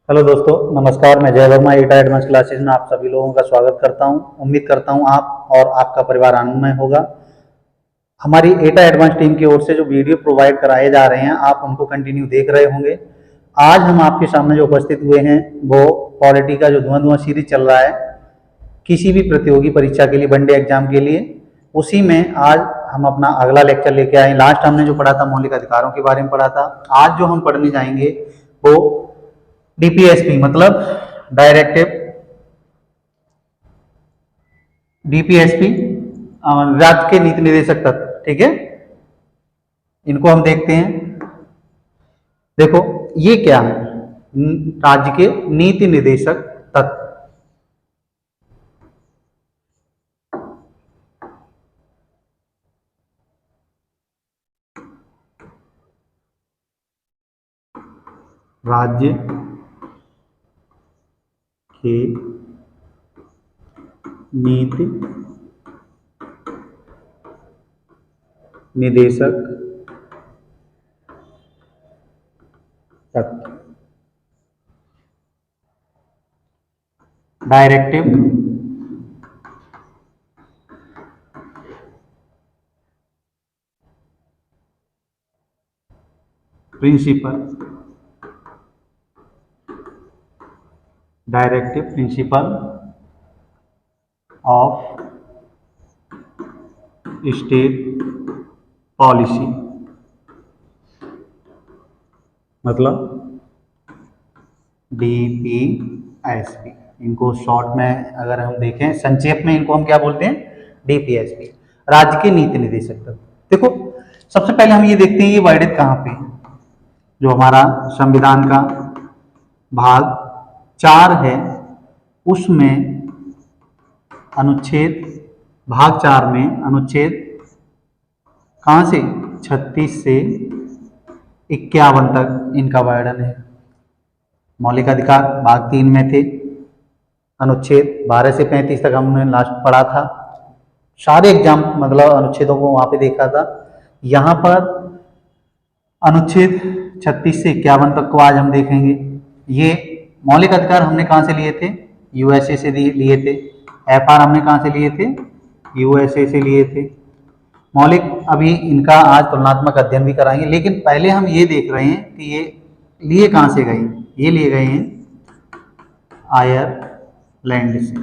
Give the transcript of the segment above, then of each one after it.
Hello दोस्तों, नमस्कार। मैं जय वर्मा एटा एडवांस क्लासेस में आप सभी लोगों का स्वागत करता हूं। उम्मीद करता हूं आप और आपका परिवार आनंदमय होगा। हमारी एटा एडवांस टीम की ओर से जो वीडियो प्रोवाइड कराए जा रहे हैं, आप उनको कंटिन्यू देख रहे होंगे। आज हम आपके सामने जो उपस्थित हुए हैं वो पॉलिटी का जो धुआं सीरीज चल रहा है किसी भी प्रतियोगी परीक्षा के लिए, वनडे एग्जाम के लिए, उसी में आज हम अपना अगला लेक्चर लेके आए। लास्ट हमने जो पढ़ा था मौलिक अधिकारों के बारे में पढ़ा था। आज जो हम पढ़ने जाएंगे वो डीपीएसपी मतलब डायरेक्टिव डीपीएसपी राज्य के नीति निर्देशक तत्व। ठीक है, इनको हम देखते हैं। देखो ये क्या है, राज्य के नीति निर्देशक तत्व। राज्य के नीति निर्देशक तत्व, directive principle, directive principle of state policy, मतलब डीपीएसपी। इनको शॉर्ट में अगर हम देखें, संक्षेप में इनको हम क्या बोलते हैं, डीपीएसपी, राज्य के नीति निर्देशक तत्व। देखो सबसे पहले हम ये देखते हैं ये वर्णित कहाँ पे, जो हमारा संविधान का भाग 4 है उसमें अनुच्छेद, भाग 4 में अनुच्छेद कहाँ से 36 से 51 तक इनका वर्णन है। मौलिक अधिकार भाग 3 में थे, अनुच्छेद 12 से 35 तक हमने लास्ट पढ़ा था। सारे एग्जाम मतलब अनुच्छेदों को वहां पे देखा था। यहाँ पर अनुच्छेद 36 से 51 तक को आज हम देखेंगे। ये मौलिक अधिकार हमने कहाँ से लिए थे, यूएसए से लिए थे। एफआर हमने कहाँ से लिए थे, यूएसए से लिए थे। मौलिक अभी इनका आज तुलनात्मक अध्ययन भी कराएंगे, लेकिन पहले हम ये देख रहे हैं कि ये लिए कहाँ से गए। ये लिए गए हैं आयरलैंड से।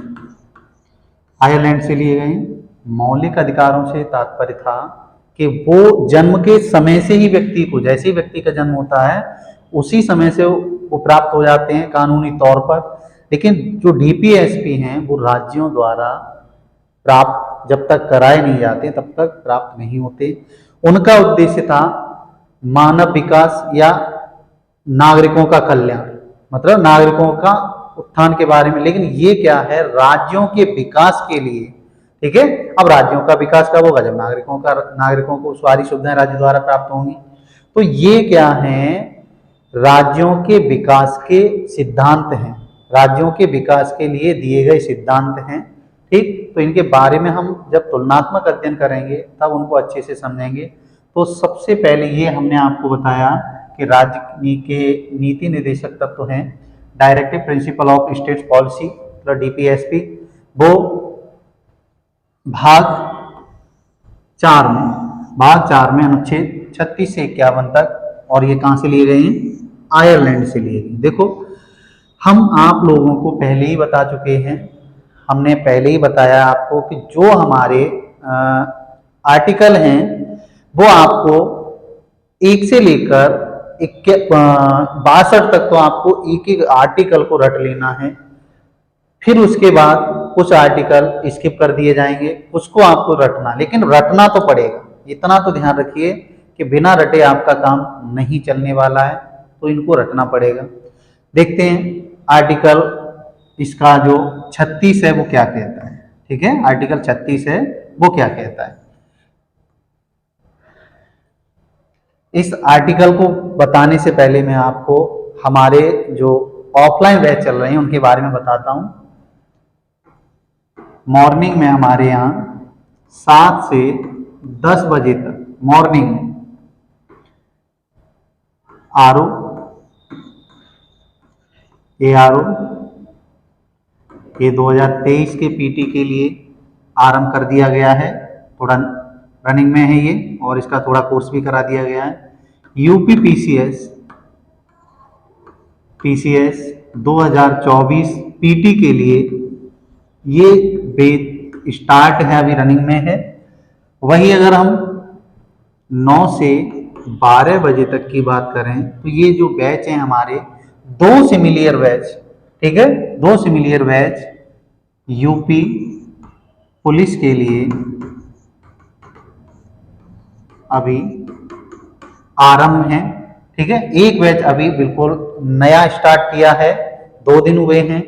आयरलैंड से लिए गए। मौलिक अधिकारों से तात्पर्य था कि वो जन्म के समय से ही व्यक्ति को, जैसे ही व्यक्ति का जन्म होता है उसी समय से वो प्राप्त हो जाते हैं कानूनी तौर पर। लेकिन जो डीपीएसपी हैं वो राज्यों द्वारा प्राप्त जब तक कराए नहीं जाते तब तक प्राप्त नहीं होते। उनका उद्देश्य था मानव विकास या नागरिकों का कल्याण, मतलब नागरिकों का उत्थान के बारे में। लेकिन ये क्या है, राज्यों के विकास के लिए। ठीक है, अब राज्यों का विकास कब होगा, जब नागरिकों को सारी सुविधाएं राज्य द्वारा प्राप्त होंगी। तो ये क्या है, राज्यों के विकास के सिद्धांत हैं, राज्यों के विकास के लिए दिए गए सिद्धांत हैं। ठीक, तो इनके बारे में हम जब तुलनात्मक अध्ययन करेंगे तब उनको अच्छे से समझेंगे। तो सबसे पहले ये हमने आपको बताया कि राज्य के नीति निर्देशक तत्व हैं directive principle of state policy मतलब डीपीएसपी। वो भाग 4 में अनुच्छेद 36 से 51 तक, और ये कहाँ से लिए गए हैं, आयरलैंड से लिए गए। देखो हम आप लोगों को पहले ही बता चुके हैं, हमने पहले ही बताया आपको कि जो हमारे आर्टिकल हैं वो आपको 1 से लेकर 62 तक तो आपको एक एक आर्टिकल को रट लेना है। फिर उसके बाद कुछ आर्टिकल स्किप कर दिए जाएंगे, उसको आपको रटना, लेकिन रटना तो पड़ेगा। इतना तो ध्यान रखिए कि बिना रटे आपका काम नहीं चलने वाला है, तो इनको रटना पड़ेगा। देखते हैं आर्टिकल इसका जो 36 है वो क्या कहता है। ठीक है, आर्टिकल 36 है वो क्या कहता है। इस आर्टिकल को बताने से पहले मैं आपको हमारे जो ऑफलाइन बैच चल रहे हैं उनके बारे में बताता हूं। मॉर्निंग में हमारे यहाँ 7 से 10 बजे तक मॉर्निंग में आरओ ARO ये 2023 के PT के लिए आरंभ कर दिया गया है, थोड़ा रनिंग में है ये, और इसका थोड़ा कोर्स भी करा दिया गया है। UP PCS 2024 PT के लिए ये बैच स्टार्ट है, अभी रनिंग में है। वही अगर हम 9 से 12 बजे तक की बात करें तो ये जो बैच है हमारे 2 सिमिलियर बैच, ठीक है, 2 सिमिलियर बैच UP पुलिस के लिए अभी आरंभ है, ठीक है। एक बैच अभी बिल्कुल नया स्टार्ट किया है, 2 दिन हुए हैं।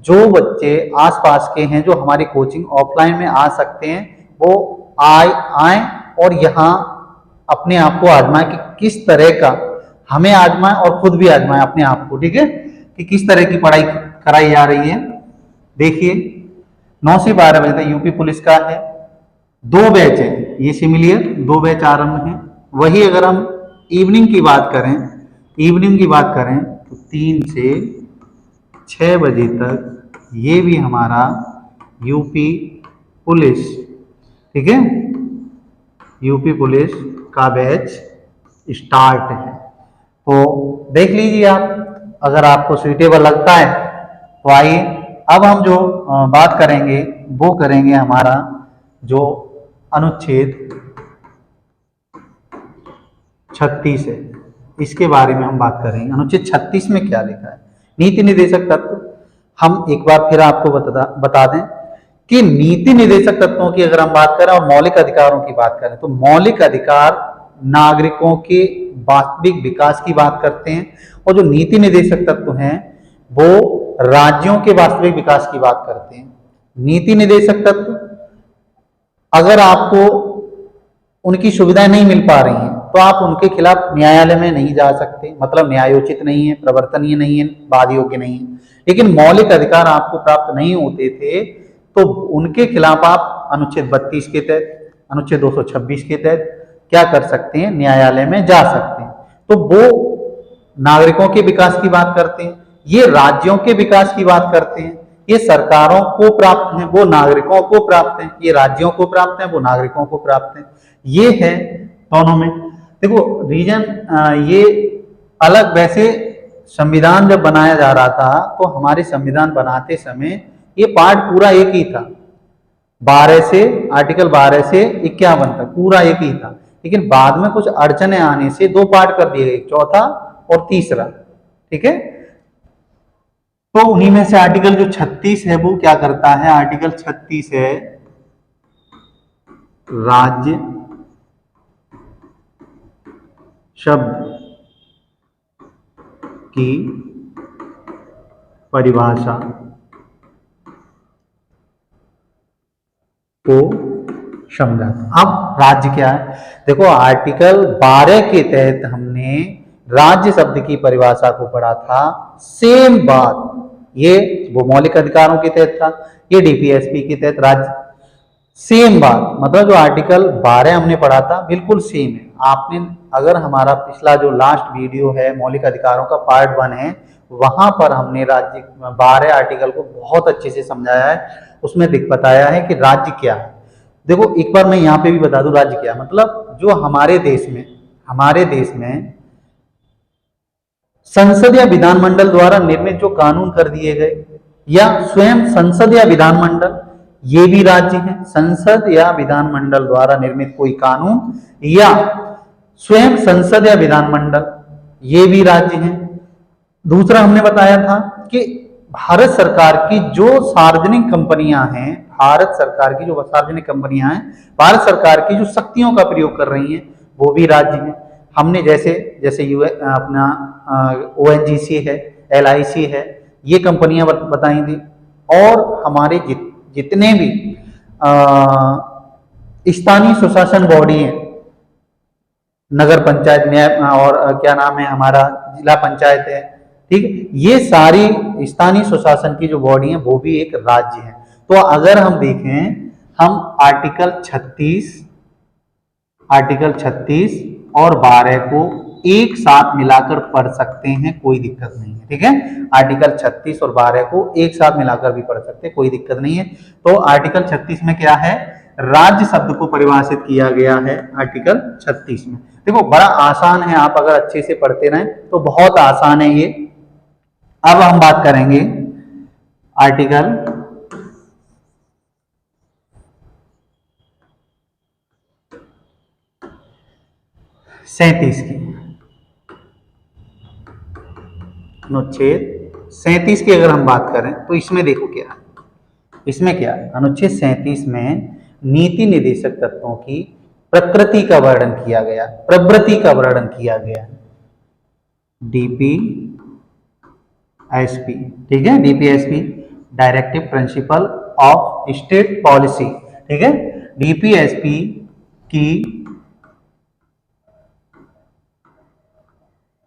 जो बच्चे आसपास के हैं जो हमारी कोचिंग ऑफलाइन में आ सकते हैं वो आए और यहाँ अपने आप को आजमाएं कि किस तरह का हमें आजमाएं और खुद भी आजमाएं अपने आप को, ठीक है, कि किस तरह की पढ़ाई कराई जा रही है। देखिए 9 से 12 बजे तक यूपी पुलिस का है, 2 बैच है, ये सिमिलियर 2 बैच आरंभ है। वही अगर हम इवनिंग की बात करें तो 3 से 6 बजे तक ये भी हमारा यूपी पुलिस, ठीक है, यूपी पुलिस का बैच स्टार्ट है। तो देख लीजिए आप, अगर आपको सुइटेबल लगता है तो आइए। अब हम जो बात करेंगे वो करेंगे हमारा जो अनुच्छेद 36 है, इसके बारे में हम बात करेंगे। अनुच्छेद 36 में क्या लिखा है, नीति निर्देशक तत्व। हम एक बार फिर आपको बता दें कि नीति निर्देशक तत्वों की अगर हम बात करें और मौलिक अधिकारों की बात करें तो मौलिक अधिकार नागरिकों के वास्तविक विकास की बात करते हैं, और जो नीति निर्देशक तत्व हैं वो राज्यों के वास्तविक विकास की बात करते हैं। नीति निर्देशक तत्व, अगर आपको उनकी सुविधाएं नहीं मिल पा रही हैं तो आप उनके खिलाफ न्यायालय में नहीं जा सकते, मतलब न्यायोचित नहीं है, प्रवर्तनीय नहीं है, वाद योग्य नहीं है। लेकिन मौलिक अधिकार आपको प्राप्त नहीं होते थे तो उनके खिलाफ आप अनुच्छेद 32 के तहत, अनुच्छेद 226 के तहत क्या कर सकते हैं, न्यायालय में जा सकते हैं। तो वो नागरिकों के विकास की बात करते हैं, ये राज्यों के विकास की बात करते हैं। ये सरकारों को प्राप्त है, वो नागरिकों को प्राप्त है, ये राज्यों को प्राप्त है, वो नागरिकों को प्राप्त है। ये है दोनों में। देखो रीजन ये अलग, वैसे संविधान जब बनाया जा रहा था तो हमारे संविधान बनाते समय ये पार्ट पूरा एक ही था, 12 से आर्टिकल 12 से 51 तक पूरा एक ही था। लेकिन बाद में कुछ अड़चने आने से 2 पार्ट कर दिए गए, चौथा और तीसरा, ठीक है। तो उन्हीं में से आर्टिकल जो 36 है वो क्या करता है, आर्टिकल 36 है राज्य शब्द की परिभाषा को समझाता। अब राज्य क्या है, देखो आर्टिकल 12 के तहत हमने राज्य शब्द की परिभाषा को पढ़ा था। सेम बात ये वो मौलिक अधिकारों के तहत था, ये DPSP के तहत राज्य, सेम बात, मतलब जो आर्टिकल 12 हमने पढ़ा था बिल्कुल सेम है। आपने अगर हमारा पिछला जो लास्ट वीडियो है मौलिक अधिकारों का पार्ट 1 है, वहां पर हमने राज्य 12 आर्टिकल को बहुत अच्छे से समझाया है, उसमें बताया है कि राज्य क्या है। देखो एक बार मैं यहाँ पे भी बता दूं राज्य क्या, मतलब जो हमारे देश में संसद या विधानमंडल द्वारा निर्मित जो कानून कर दिए गए, या स्वयं संसद या विधानमंडल, ये भी राज्य है। संसद या विधानमंडल द्वारा निर्मित कोई कानून या स्वयं संसद या विधानमंडल, ये भी राज्य है। दूसरा हमने बताया था कि भारत सरकार की जो सार्वजनिक कंपनियां हैं, भारत सरकार की जो शक्तियों का प्रयोग कर रही हैं वो भी राज्य है। हमने जैसे अपना ONGC है, LIC है, ये कंपनियां बताई थी। और हमारे जितने भी स्थानीय सुशासन बॉडी है, नगर पंचायत में और क्या नाम है हमारा जिला पंचायत है, ठीक है, ये सारी स्थानीय सुशासन की जो बॉडी है वो भी एक राज्य है। तो अगर हम देखें, हम आर्टिकल 36 और 12 को एक साथ मिलाकर पढ़ सकते हैं, कोई दिक्कत नहीं है। ठीक है, आर्टिकल 36 और 12 को एक साथ मिलाकर भी पढ़ सकते हैं, कोई दिक्कत नहीं है। तो आर्टिकल 36 में क्या है, राज्य शब्द को परिभाषित किया गया है आर्टिकल 36 में। देखो बड़ा आसान है, आप अगर अच्छे से पढ़ते रहें तो बहुत आसान है ये। अब हम बात करेंगे आर्टिकल 37 की। अनुच्छेद 37 की अगर हम बात करें तो इसमें देखो क्या है, इसमें क्या है, अनुच्छेद 37 में नीति निर्देशक तत्वों की प्रकृति का वर्णन किया गया, प्रवृत्ति का वर्णन किया गया। डीपी एसपी, ठीक है, DPSP directive principle of state policy. ठीक है, डीपीएसपी की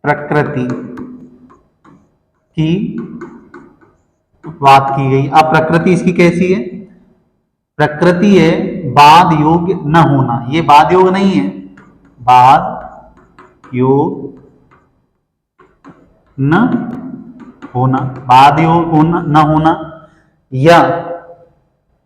प्रकृति की बात की गई। अब प्रकृति इसकी कैसी है, प्रकृति है बाद योग्य न होना, ये बाद योग नहीं है, बाद योग न होना, बाद योग होना न होना, या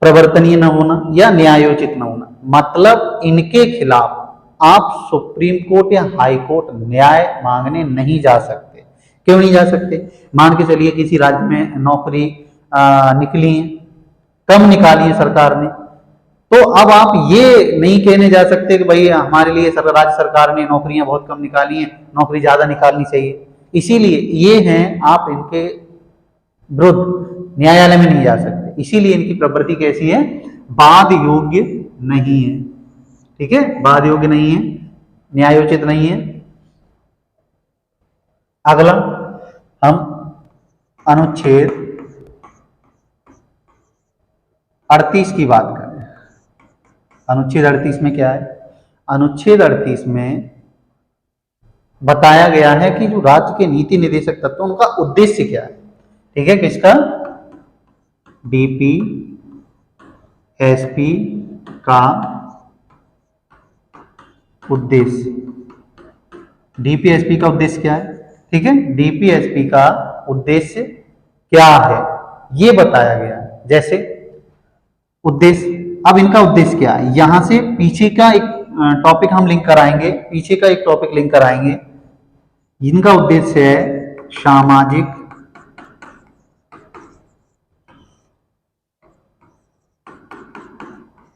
प्रवर्तनीय न होना, या न्यायोचित न होना। मतलब इनके खिलाफ आप सुप्रीम कोर्ट या हाई कोर्ट न्याय मांगने नहीं जा सकते। क्यों नहीं जा सकते, मान के चलिए किसी राज्य में नौकरी निकली है, कम निकाली है सरकार ने, तो अब आप ये नहीं कहने जा सकते कि भाई हमारे लिए राज्य सरकार ने नौकरियां बहुत कम निकाली हैं, नौकरी ज्यादा निकालनी चाहिए। इसीलिए ये हैं, आप इनके विरुद्ध न्यायालय में नहीं जा सकते। इसीलिए इनकी प्रवृत्ति कैसी है, बाद योग्य नहीं है। ठीक है, बाद योग्य नहीं है, न्यायोचित नहीं है। अगला हम अनुच्छेद 38 की बात करें। अनुच्छेद 38 में क्या है, अनुच्छेद 38 में बताया गया है कि जो राज्य के नीति निर्देशक तत्व उनका उद्देश्य क्या है। ठीक है, किसका, डीपी एसपी का उद्देश्य, डीपीएसपी का उद्देश्य क्या है। ठीक है, डीपीएसपी का उद्देश्य क्या है ये बताया गया है। जैसे उद्देश्य, अब इनका उद्देश्य क्या है, यहां से पीछे का एक टॉपिक हम लिंक कराएंगे, पीछे का एक टॉपिक लिंक कराएंगे। इनका उद्देश्य है सामाजिक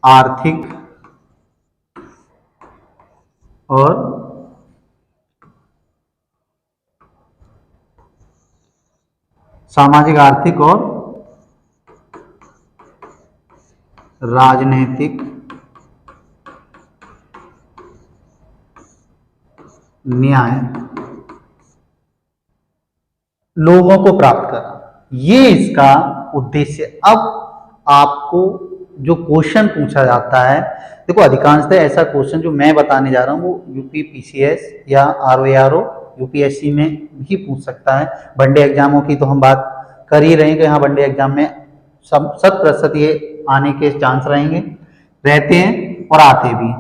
आर्थिक और सामाजिक आर्थिक और राजनीतिक न्याय लोगों को प्राप्त करना, ये इसका उद्देश्य। अब आपको जो क्वेश्चन पूछा जाता है, देखो अधिकांशतः ऐसा क्वेश्चन जो मैं बताने जा रहा हूँ वो यूपी पीसीएस या आरओआरओ यूपीएससी में भी पूछ सकता है। वनडे एग्जामों की तो हम बात कर ही रहे हैं कि हाँ वनडे एग्जाम में 100% ये आने के चांस रहते हैं और आते भी।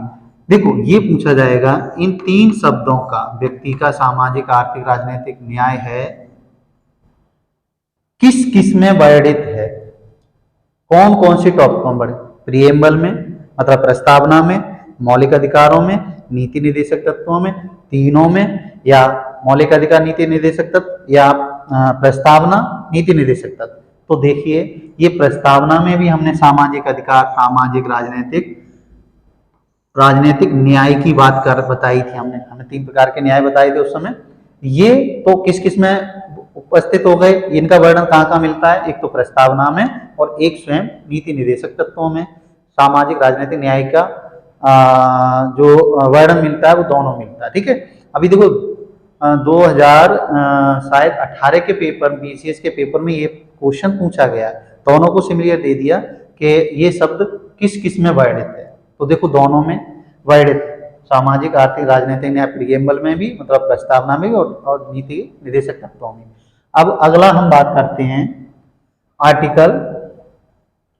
देखो ये पूछा जाएगा इन 3 शब्दों का व्यक्ति का सामाजिक आर्थिक राजनीतिक न्याय है किस किस में वर्णित है, कौन कौन सी टॉपिकों में, प्रिएम्बल में मतलब प्रस्तावना में, मौलिक अधिकारों में, नीति निर्देशक तत्वों में, तीनों में, या मौलिक अधिकार नीति निर्देशक तत्व या प्रस्तावना नीति निर्देशक तत्व। तो देखिए ये प्रस्तावना में भी हमने सामाजिक अधिकार, सामाजिक राजनीतिक न्याय की बात बताई थी, हमने 3 प्रकार के न्याय बताए थे उस समय। ये तो किस किस में उपस्थित हो गए, इनका वर्णन कहाँ कहाँ मिलता है, एक तो प्रस्तावना में और एक स्वयं नीति निर्देशक तत्वों में। सामाजिक राजनीतिक न्याय का जो वर्णन मिलता है वो दोनों मिलता है। ठीक है, अभी देखो 2018 के पेपर, बीसीएस के पेपर में ये क्वेश्चन पूछा गया, दोनों को सिमिलर दे दिया कि ये शब्द किस किस में वर्णित है। तो देखो दोनों में वर्णित, सामाजिक आर्थिक राजनीतिक न्याय प्रिएम्बल में भी मतलब प्रस्तावना में भी और नीति निर्देशक तत्वों में। अब अगला हम बात करते हैं आर्टिकल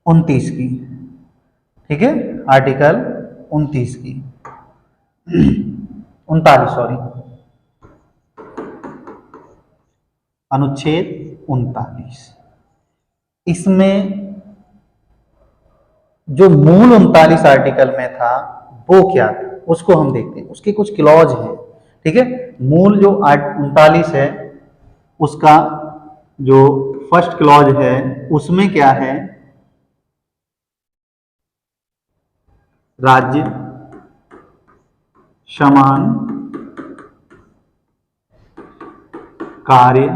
29 की। ठीक है, आर्टिकल 29 की 39 सॉरी अनुच्छेद 39। इसमें जो मूल 39 आर्टिकल में था वो क्या था उसको हम देखते हैं। उसके कुछ क्लॉज हैं, ठीक है। मूल जो 39 है उसका जो फर्स्ट क्लॉज है उसमें क्या है, राज्य समान कार्य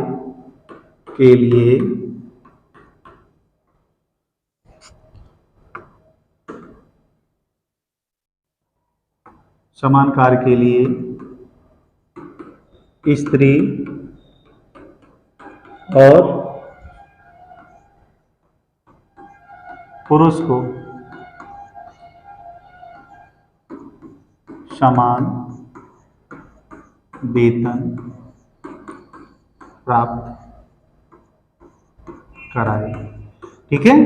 के लिए समान कार्य के लिए स्त्री और पुरुष को समान वेतन प्राप्त कराए, ठीक है।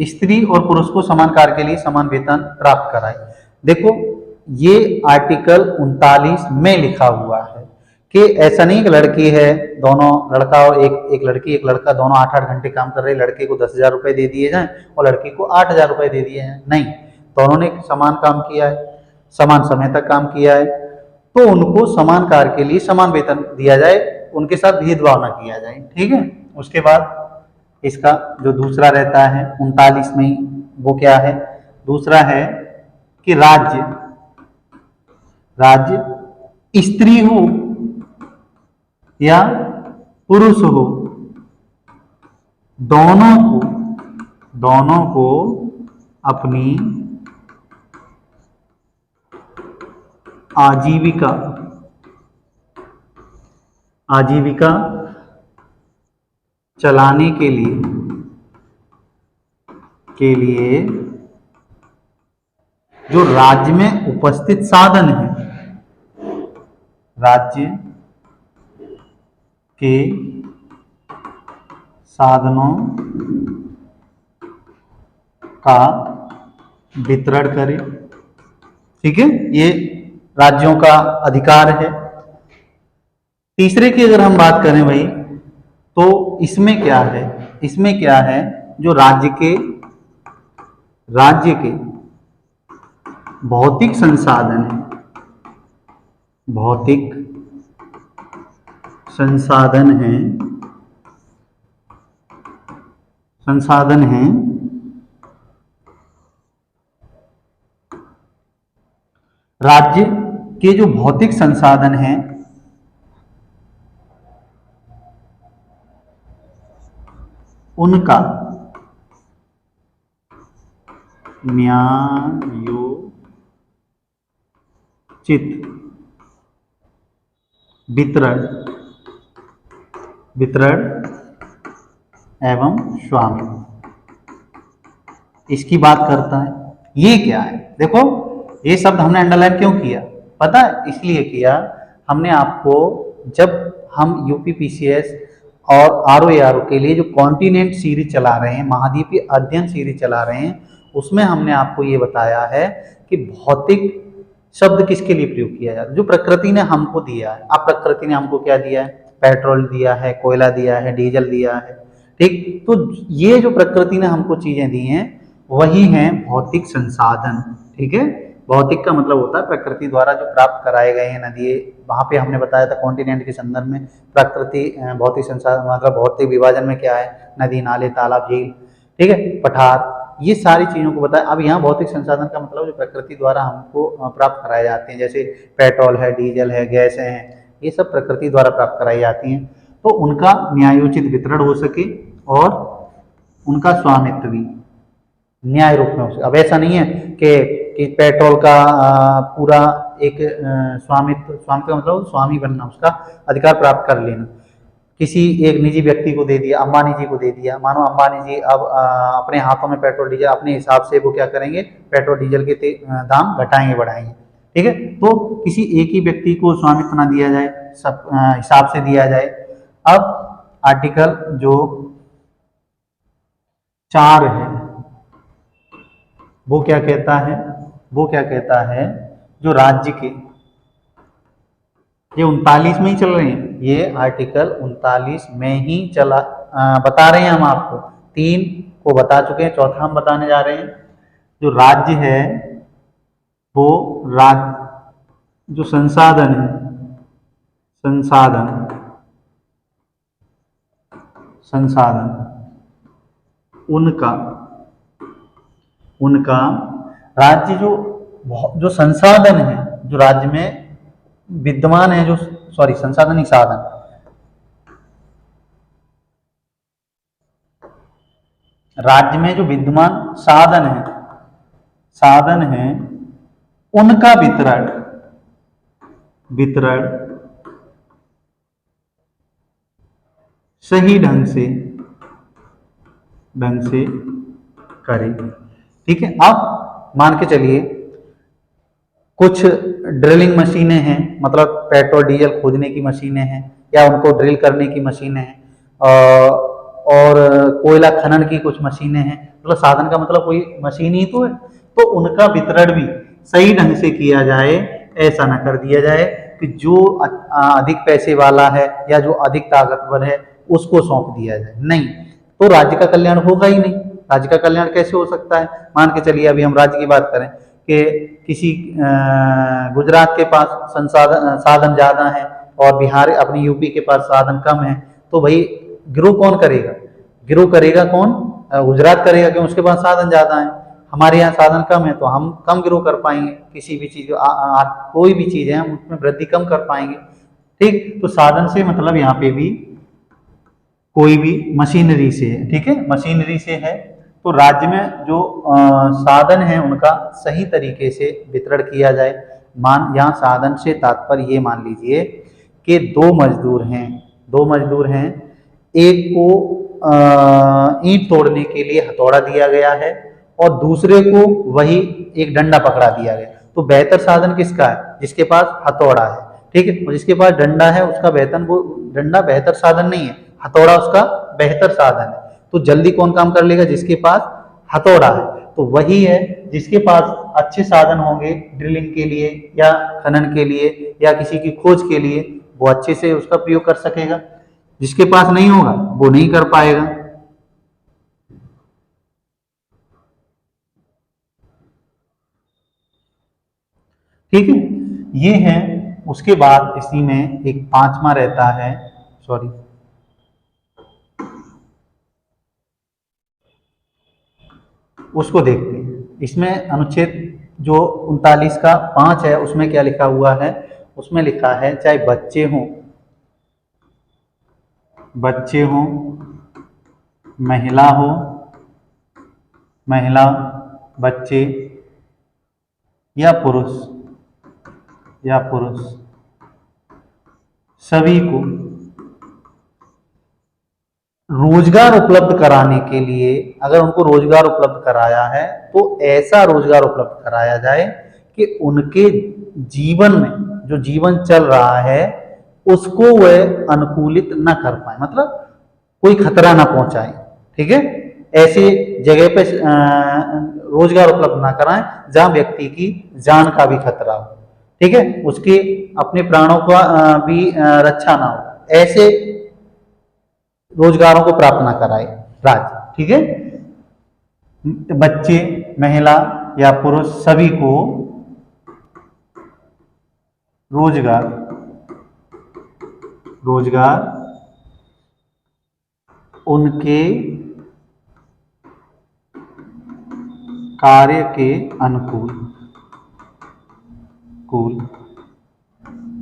स्त्री और पुरुष को समान कार्य के लिए समान वेतन प्राप्त कराए। देखो ये आर्टिकल 39 में लिखा हुआ है कि ऐसा नहीं कि लड़की है, दोनों लड़का और एक लड़की एक लड़का दोनों 8-8 घंटे काम कर रहे, लड़के को 10,000 रुपए दे दिए जाएं और लड़की को 8,000 रुपए दे दिए हैं। नहीं, दोनों ने समान काम किया है, समान समय तक काम किया है, तो उनको समान कार्य के लिए समान वेतन दिया जाए, उनके साथ भेदभाव न किया जाए, ठीक है। उसके बाद इसका जो दूसरा रहता है 39 में, वो क्या है, दूसरा है कि राज्य स्त्री हो या पुरुष हो, दोनों को अपनी आजीविका चलाने के लिए जो राज्य में उपस्थित साधन है, राज्य के साधनों का वितरण करे, ठीक है। ये राज्यों का अधिकार है। तीसरे की अगर हम बात करें भाई, तो इसमें क्या है, इसमें क्या है, जो राज्य के भौतिक संसाधन है, भौतिक संसाधन हैं राज्य के जो भौतिक संसाधन हैं उनका न्यायोचित वितरण एवं स्वामित्व, इसकी बात करता है। ये क्या है, देखो ये शब्द हमने अंडरलाइन क्यों किया पता है, इसलिए किया हमने आपको, जब हम यूपीपीसीएस और आरओ के लिए जो कॉन्टिनेंट सीरीज चला रहे हैं, महाद्वीपीय अध्ययन सीरीज चला रहे हैं, उसमें हमने आपको ये बताया है कि भौतिक शब्द किसके लिए प्रयोग किया जाता है, जो प्रकृति ने हमको दिया है। अब प्रकृति ने हमको क्या दिया है, पेट्रोल दिया है, कोयला दिया है, डीजल दिया है, ठीक। तो ये जो प्रकृति ने हमको चीजें दी हैं वही हैं भौतिक संसाधन, ठीक है। भौतिक का मतलब होता है प्रकृति द्वारा जो प्राप्त कराए गए हैं, नदी, वहां पे हमने बताया था कॉन्टिनेंट के संदर्भ में प्रकृति भौतिक संसाधन मतलब भौतिक विभाजन में क्या है, नदी, नाले, तालाब, झील, ठीक है, पठार, ये सारी चीजों को बताया। अब यहाँ भौतिक संसाधन का मतलब जो प्रकृति द्वारा हमको प्राप्त कराए जाते हैं, जैसे पेट्रोल है, डीजल है, गैस है, ये सब प्रकृति द्वारा प्राप्त कराई जाती हैं, तो उनका न्यायोचित वितरण हो सके और उनका स्वामित्व भी न्याय रूप में हो सके। अब ऐसा नहीं है कि पेट्रोल का पूरा एक स्वामित्व का मतलब स्वामी बनना, उसका अधिकार प्राप्त कर लेना, किसी एक निजी व्यक्ति को दे दिया, अंबानी जी को दे दिया। मानो अंबानी जी अब अपने हाथों में पेट्रोल डीजल अपने हिसाब से वो क्या करेंगे, पेट्रोल डीजल के दाम घटाएंगे बढ़ाएंगे, ठीक है। तो किसी एक ही व्यक्ति को स्वामित्व ना दिया जाए, सब हिसाब से दिया जाए। अब आर्टिकल जो 4 है वो क्या कहता है, वो क्या कहता है, जो राज्य के, ये 39 में ही चल रहे हैं, ये आर्टिकल 39 में ही चला बता रहे हैं हम आपको। 3 को बता चुके हैं, चौथा हम बताने जा रहे हैं। जो राज्य है वो जो संसाधन है, संसाधन उनका राज्य जो संसाधन है जो राज्य में विद्यमान है, जो संसाधन ही साधन, राज्य में जो विद्यमान साधन है उनका वितरण सही ढंग से करें। ठीक है। अब मान के चलिए कुछ ड्रिलिंग मशीनें हैं, मतलब पेट्रोल डीजल खोदने की मशीनें हैं या उनको ड्रिल करने की मशीनें हैं, और कोयला खनन की कुछ मशीनें हैं। मतलब साधन का मतलब कोई मशीन ही तो है, तो उनका वितरण भी सही ढंग से किया जाए। ऐसा ना कर दिया जाए कि जो अधिक पैसे वाला है या जो अधिक ताकतवर है उसको सौंप दिया जाए, नहीं तो राज्य का कल्याण होगा ही नहीं। राज्य का कल्याण कैसे हो सकता है? मान के चलिए अभी हम राज्य की बात करें कि किसी गुजरात के पास साधन ज्यादा है और बिहार अपनी यूपी के पास साधन कम है, तो भाई गिरोह कौन करेगा? गिरोह करेगा कौन? गुजरात करेगा, क्योंकि उसके पास साधन ज्यादा है। हमारे यहाँ साधन कम है तो हम कम गिरोह कर पाएंगे, किसी भी चीज कोई भी चीज है हम उसमें वृद्धि कम कर पाएंगे। ठीक, तो साधन से मतलब यहाँ पे भी कोई भी मशीनरी से है। ठीक है, मशीनरी से है तो राज्य में जो साधन है उनका सही तरीके से वितरण किया जाए। यहाँ साधन से तात्पर्य ये मान लीजिए कि दो मजदूर हैं, एक को ईंट तोड़ने के लिए हथौड़ा दिया गया है और दूसरे को वही एक डंडा पकड़ा दिया गया, तो बेहतर साधन किसका है? जिसके पास हथौड़ा है। ठीक है, और जिसके पास डंडा है उसका वो डंडा बेहतर साधन नहीं है, हथौड़ा उसका बेहतर साधन है। तो जल्दी कौन काम कर लेगा? जिसके पास हथौड़ा है। तो वही है जिसके पास अच्छे साधन होंगे ड्रिलिंग के लिए या खनन के लिए या किसी की खोज के लिए, वो अच्छे से उसका प्रयोग कर सकेगा। जिसके पास नहीं होगा वो नहीं कर पाएगा। ठीक है, ये है। उसके बाद इसी में एक 5वां रहता है, उसको देखते हैं। इसमें अनुच्छेद जो 39 का 5 है उसमें क्या लिखा हुआ है? उसमें लिखा है चाहे बच्चे हों, महिला, बच्चे या पुरुष सभी को रोजगार उपलब्ध कराने के लिए, अगर उनको रोजगार उपलब्ध कराया है तो ऐसा रोजगार उपलब्ध कराया जाए कि उनके जीवन में जो जीवन चल रहा है उसको वह अनुकूलित न कर पाए, मतलब कोई खतरा ना पहुंचाए। ठीक है, ऐसी जगह पे रोजगार उपलब्ध ना कराएं जहां व्यक्ति की जान का भी खतरा हो। ठीक है, उसके अपने प्राणों का भी रक्षा ना हो, ऐसे रोजगारों को प्राप्त ना कराए राज्य। ठीक है, बच्चे, महिला या पुरुष सभी को रोजगार उनके कार्य के अनुकूल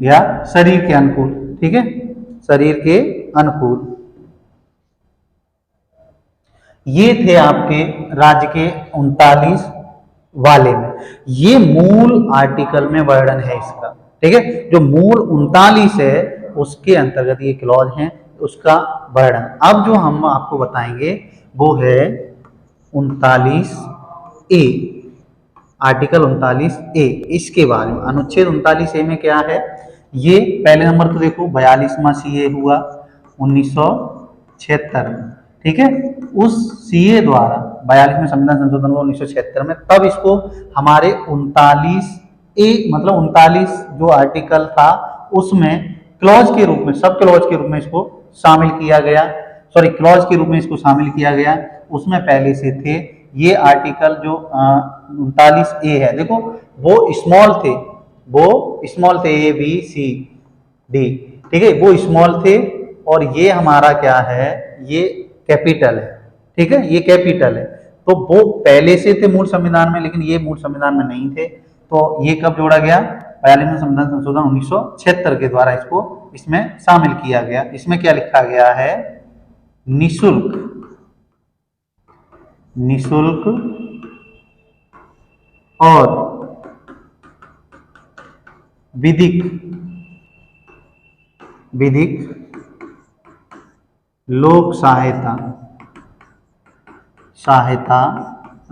या शरीर के अनुकूल। ठीक है, शरीर के अनुकूल। ये थे आपके राज्य के 39 वाले में। ये मूल आर्टिकल में वर्णन है इसका। ठीक है, जो मूल 39 है उसके अंतर्गत ये क्लॉज है, उसका वर्णन। अब जो हम आपको बताएंगे वो है 39A, आर्टिकल 39A। इसके बारे में अनुच्छेद 39A में क्या है? ये पहले नंबर तो देखो 42वां सीए हुआ 1976 में। ठीक है, उस सीए द्वारा 42वें संविधान संशोधन हुआ 1976 में, तब इसको हमारे 39A मतलब 39 जो आर्टिकल था उसमें क्लॉज के रूप में, सब क्लॉज के रूप में इसको शामिल किया गया, सॉरी क्लॉज के रूप में इसको शामिल किया गया। उसमें पहले से थे ये आर्टिकल जो 39A है, देखो वो स्मॉल थे, वो स्मॉल थे A B C D, ठीक है, वो स्मॉल थे, और ये हमारा क्या है, ये कैपिटल है, ठीक है, ये कैपिटल है। तो वो पहले से थे मूल संविधान में, लेकिन ये मूल संविधान में नहीं थे। तो ये कब जोड़ा गया, 42वें संविधान संशोधन 1976 के द्वारा इसको इसमें शामिल किया गया। इसमें क्या लिखा गया है, निशुल्क, निशुल्क और विधिक, विधिक लोक सहायता, सहायता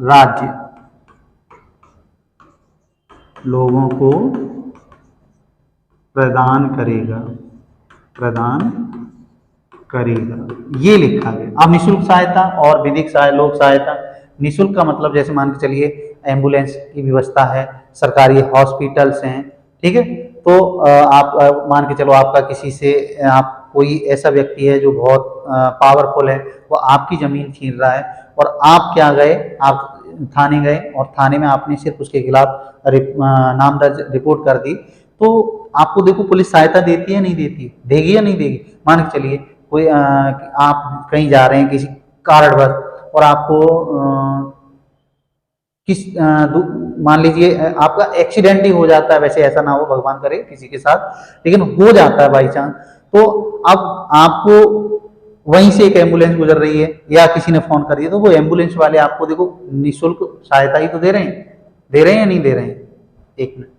राज्य लोगों को प्रदान करेगा, प्रदान करेगा, ये लिखा गया। अब निशुल्क सहायता और विधिक लोक सहायता, निशुल्क का मतलब जैसे मान के चलिए एम्बुलेंस की व्यवस्था है, सरकारी हॉस्पिटल्स हैं, ठीक है, तो आप मान के चलो आपका किसी से, आप कोई ऐसा व्यक्ति है जो बहुत पावरफुल है, वो आपकी जमीन छीन रहा है, और आप क्या गए, आप थाने गए, और थाने में आपने सिर्फ उसके खिलाफ नाम दर्ज रिपोर्ट कर दी, तो आपको देखो पुलिस सहायता देती है नहीं देती, देगी या नहीं देगी। मान के चलिए कोई आप कहीं जा रहे हैं किसी कारणवश, और आपको मान लीजिए आपका एक्सीडेंट ही हो जाता है, वैसे ऐसा ना हो भगवान करे किसी के साथ, लेकिन हो जाता है बाई चांस, तो अब आपको वहीं से एक एम्बुलेंस गुजर रही है या किसी ने फोन कर दिया, तो वो एम्बुलेंस वाले आपको देखो निःशुल्क सहायता ही तो दे रहे हैं, दे रहे हैं या नहीं दे रहे हैं। एक मिनट,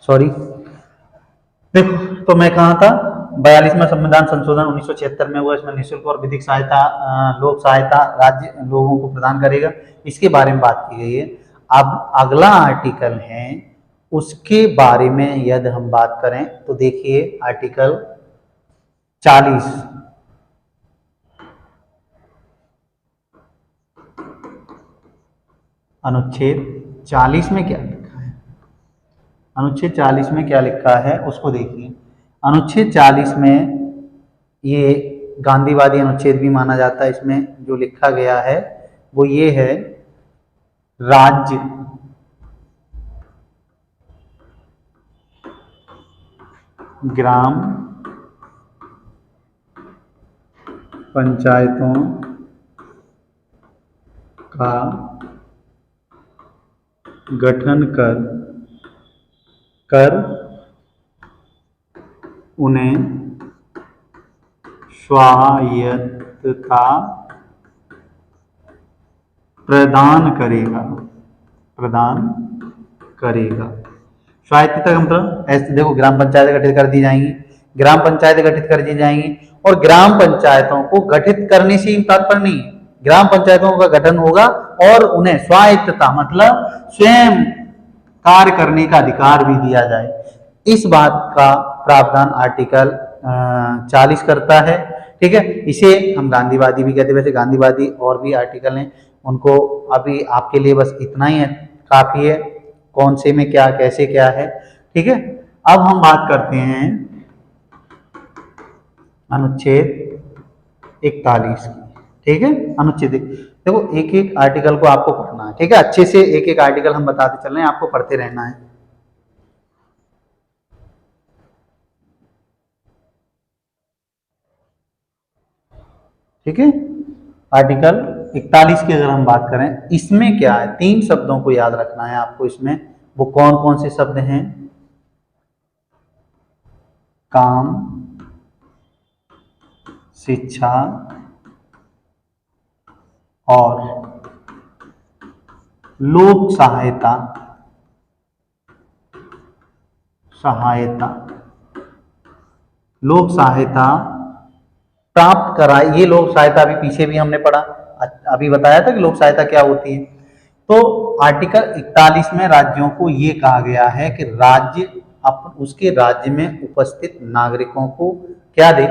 सॉरी, देखो तो मैं कहा था 42वां संविधान संशोधन 1976 में हुआ, इसमें निःशुल्क और विधिक सहायता लोक सहायता राज्य लोगों को प्रदान करेगा, इसके बारे में बात की गई है। अब अगला आर्टिकल है, उसके बारे में यदि हम बात करें तो देखिए आर्टिकल 40, अनुच्छेद 40 में क्या लिखा है, अनुच्छेद 40 में क्या लिखा है उसको देखिए। अनुच्छेद 40 में ये गांधीवादी अनुच्छेद भी माना जाता है, इसमें जो लिखा गया है वो ये है, राज्य ग्राम पंचायतों का गठन कर उन्हें स्वायत्तता प्रदान करेगा, प्रदान करेगा। स्वायत्तता का मतलब ऐसे देखो, ग्राम पंचायत गठित कर दी जाएंगी, ग्राम पंचायत गठित कर दी जाएंगी, और ग्राम पंचायतों को गठित करने से तात्पर्य नहीं, ग्राम पंचायतों का गठन होगा और उन्हें स्वायत्तता मतलब स्वयं कार्य करने का अधिकार भी दिया जाए। इस बात का प्रावधान आर्टिकल 40 करता है, ठीक है। इसे हम गांधीवादी भी कहते हैं, वैसे गांधीवादी और भी आर्टिकल हैं, उनको अभी आपके लिए बस इतना ही है, काफी है, कौन से में क्या कैसे क्या है, ठीक है। अब हम बात करते हैं अनुच्छेद 41 की, ठीक है। अनुच्छेद देखो एक एक आर्टिकल को आपको पढ़ना है, ठीक है, अच्छे से एक एक आर्टिकल हम बताते चल रहे हैं, आपको पढ़ते रहना है। ठीक है, आर्टिकल 41 की अगर हम बात करें, इसमें क्या है, 3 शब्दों को याद रखना है आपको इसमें। वो कौन कौन से शब्द हैं, काम, शिक्षा और लोक सहायता, लोक सहायता प्राप्त कराए। ये लोक सहायता अभी पीछे भी हमने पढ़ा, अभी बताया था कि लोक सहायता क्या होती है। तो आर्टिकल 41 में राज्यों को ये कहा गया है कि राज्य उसके राज्य में उपस्थित नागरिकों को क्या दे,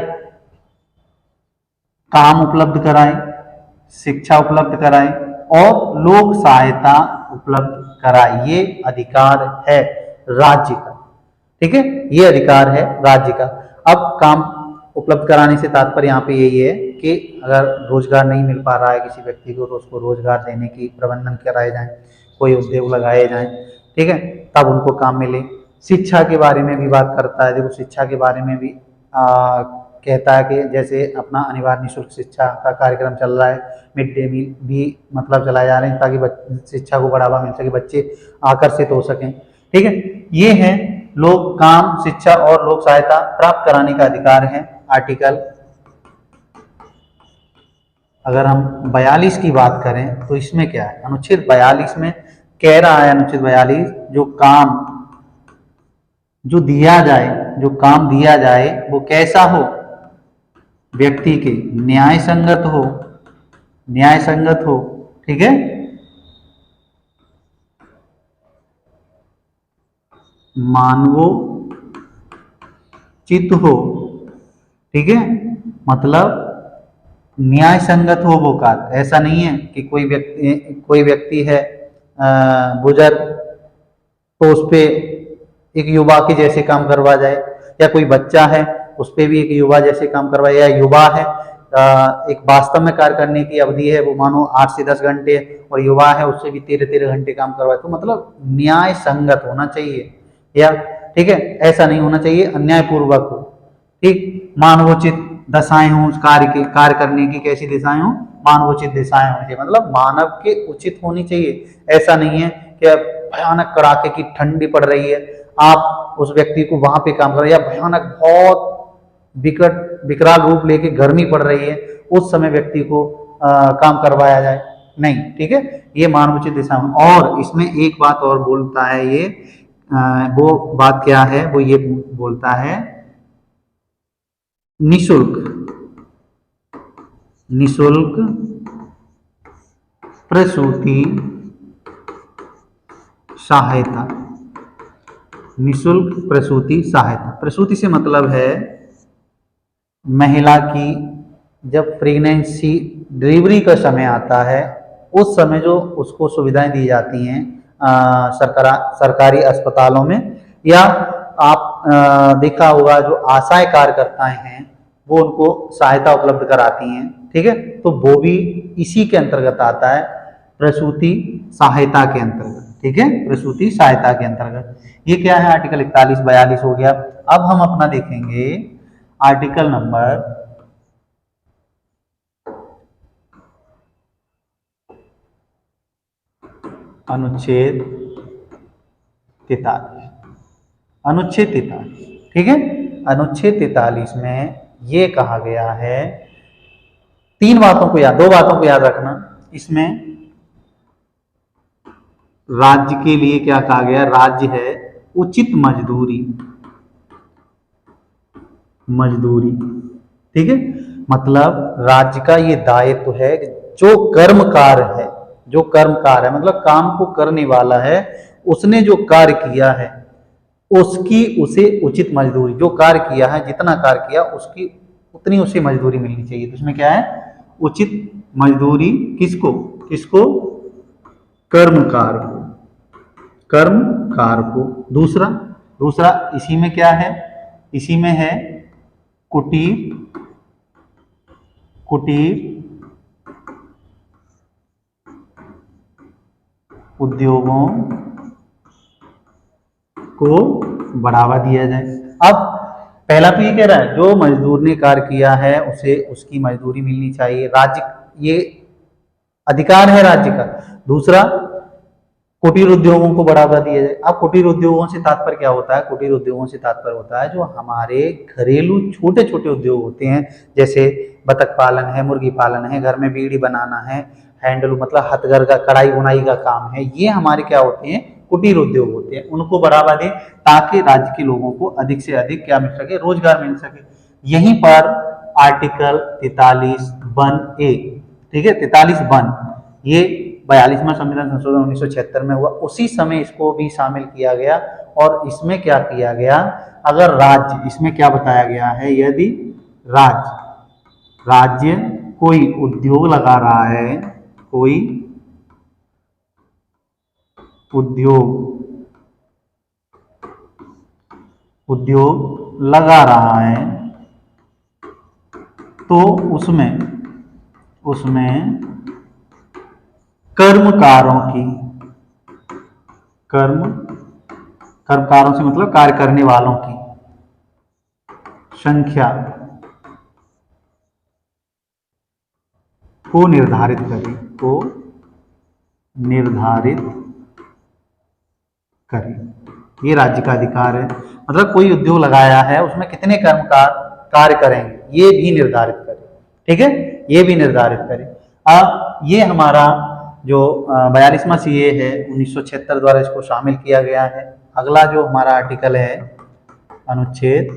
काम उपलब्ध कराएं, शिक्षा उपलब्ध कराएं और लोक सहायता उपलब्ध कराएं। ये अधिकार है राज्य का, ठीक है, ये अधिकार है राज्य का। अब काम उपलब्ध कराने से तात्पर्य यहाँ पे यही है कि अगर रोजगार नहीं मिल पा रहा है किसी व्यक्ति को तो उसको रोजगार देने की प्रबंधन कराए जाए, कोई उद्योग लगाए जाए, ठीक है, तब उनको काम मिले। शिक्षा के बारे में भी बात करता है। देखो शिक्षा के बारे में भी कहता है कि जैसे अपना अनिवार्य निःशुल्क शिक्षा का कार्यक्रम चल रहा है, मिड डे मील भी मतलब चलाए जा रहे हैं ताकि शिक्षा को बढ़ावा मिल सके, बच्चे आकर्षित हो सकें, ठीक है। ये है लोक काम, शिक्षा और लोक सहायता प्राप्त कराने का अधिकार है। आर्टिकल अगर हम 42 की बात करें तो इसमें क्या है, अनुच्छेद 42 में कह रहा है, अनुच्छेद 42 जो काम जो दिया जाए, जो काम दिया जाए वो कैसा हो, व्यक्ति के न्याय संगत हो, न्याय संगत हो, ठीक है, मानवोचित हो, ठीक है, मतलब न्याय संगत हो वो कार्य। ऐसा नहीं है कि कोई व्यक्ति है बुजुर्ग तो उस पे एक युवा के जैसे काम करवा जाए, या कोई बच्चा है उस पे भी एक युवा जैसे काम करवाए, या युवा है एक वास्तव में कार्य करने की अवधि है वो मानो 8 से 10 घंटे और युवा है उससे भी 13-13 घंटे काम करवाए, तो मतलब न्याय संगत होना चाहिए, या ठीक है, ऐसा नहीं होना चाहिए अन्यायपूर्वक हो, ठीक। मानवोचित दशाएं हों कार्य करने की, कैसी दिशाएं हों, मानवोचित दिशाएं होनी चाहिए, मतलब मानव के उचित होनी चाहिए। ऐसा नहीं है कि भयानक कड़ाके की ठंडी पड़ रही है, आप उस व्यक्ति को वहां पे काम करो, या भयानक बहुत विकराल रूप लेके गर्मी पड़ रही है उस समय व्यक्ति को काम करवाया जाए, नहीं, ठीक है, ये मानवोचित दिशा। और इसमें एक बात और बोलता है ये, वो बात क्या है, वो ये बोलता है निशुल्क प्रसूति सहायता, निशुल्क प्रसूति सहायता। प्रसूति से मतलब है महिला की जब प्रेगनेंसी डिलीवरी का समय आता है उस समय जो उसको सुविधाएं दी जाती हैं सरकारी अस्पतालों में, या आप देखा होगा जो आशाएं कार्यकर्ताएं हैं वो उनको सहायता उपलब्ध कराती हैं, ठीक है, तो वो भी इसी के अंतर्गत आता है, प्रसूति सहायता के अंतर्गत, ठीक है, प्रसूति सहायता के अंतर्गत। ये क्या है, आर्टिकल 41-42 हो गया। अब हम अपना देखेंगे आर्टिकल नंबर अनुच्छेद 43, अनुच्छेद 43, ठीक है। अनुच्छेद 43 में ये कहा गया है, दो बातों को याद रखना। इसमें राज्य के लिए क्या कहा गया, राज्य है उचित मजदूरी, ठीक है, मतलब राज्य का ये दायित्व है जो कर्मकार है, मतलब काम को करने वाला है, उसने जो कार्य किया है उसे उचित मजदूरी, जो कार्य किया है जितना कार्य किया उसकी उतनी उसे मजदूरी मिलनी चाहिए। तो इसमें क्या है, उचित मजदूरी किसको, कर्मकार को। दूसरा इसी में क्या है, इसी में है कुटीर उद्योगों को बढ़ावा दिया जाए। अब पहला तो ये कह रहा है जो मजदूर ने कार्य किया है उसे उसकी मजदूरी मिलनी चाहिए, राज्य ये अधिकार है राज्य का। दूसरा कुटीर उद्योगों को बढ़ावा दिया जाए। अब कुटीर उद्योगों से तात्पर्य क्या होता है, कुटीर उद्योगों से तात्पर्य होता है जो हमारे घरेलू छोटे छोटे उद्योग होते हैं, जैसे बतख पालन है, मुर्गी पालन है, घर में बीड़ी बनाना है, हैंडलूम मतलब हथकरघा कढ़ाई बुनाई का काम है, ये हमारे क्या होते हैं, कुटीर उद्योग होते हैं। उनको बढ़ावा दें ताकि राज्य के लोगों को अधिक से अधिक क्या मिल सके, रोजगार मिल सके। यहीं पर आर्टिकल 43(1)(a), ठीक है, 43(1) ये 42वां संविधान संशोधन 1976 में हुआ, उसी समय इसको भी शामिल किया गया। और इसमें क्या किया गया, अगर राज्य, इसमें क्या बताया गया है, यदि राज्य कोई उद्योग लगा रहा है, कोई उद्योग लगा रहा है, तो उसमें कर्मकारों से मतलब कार्य करने वालों की संख्या को निर्धारित करे। ये राज्य का अधिकार है। मतलब कोई उद्योग लगाया है, उसमें कितने कर्मकार कार्य करेंगे, ये भी निर्धारित करे। ठीक है, ये भी निर्धारित करे। अब ये हमारा जो 42वां सीए है 1976 द्वारा इसको शामिल किया गया है। अगला जो हमारा आर्टिकल है अनुच्छेद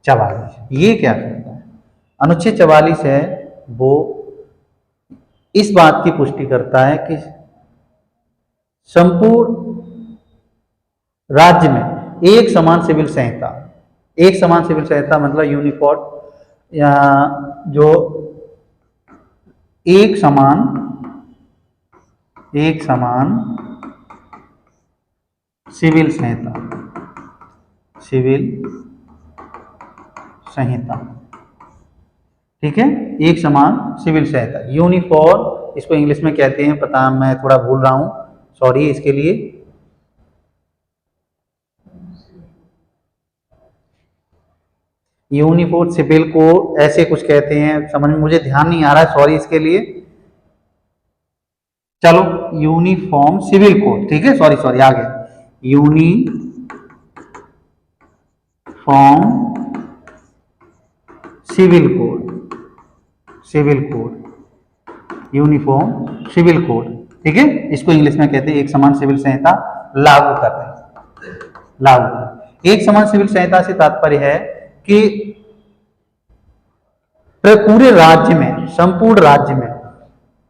44, ये क्या कहता है? अनुच्छेद 44 है वो इस बात की पुष्टि करता है कि संपूर्ण राज्य में एक समान सिविल संहिता मतलब यूनिफॉर्म, या जो एक समान सिविल संहिता, ठीक है, एक समान सिविल संहिता, यूनिफॉर्म इसको इंग्लिश में कहते हैं, पता मैं थोड़ा भूल रहा हूं, सॉरी इसके लिए। यूनिफॉर्म सिविल कोड ऐसे कुछ कहते हैं, समझ में मुझे ध्यान नहीं आ रहा है, सॉरी इसके लिए। चलो यूनिफॉर्म सिविल कोड, ठीक है, सॉरी आ गया। यूनिफॉर्म यूनिफॉर्म सिविल कोड, ठीक है, इसको इंग्लिश में कहते हैं एक समान सिविल संहिता लागू कर रहे हैं। एक समान सिविल संहिता से तात्पर्य है कि पूरे राज्य में, संपूर्ण राज्य में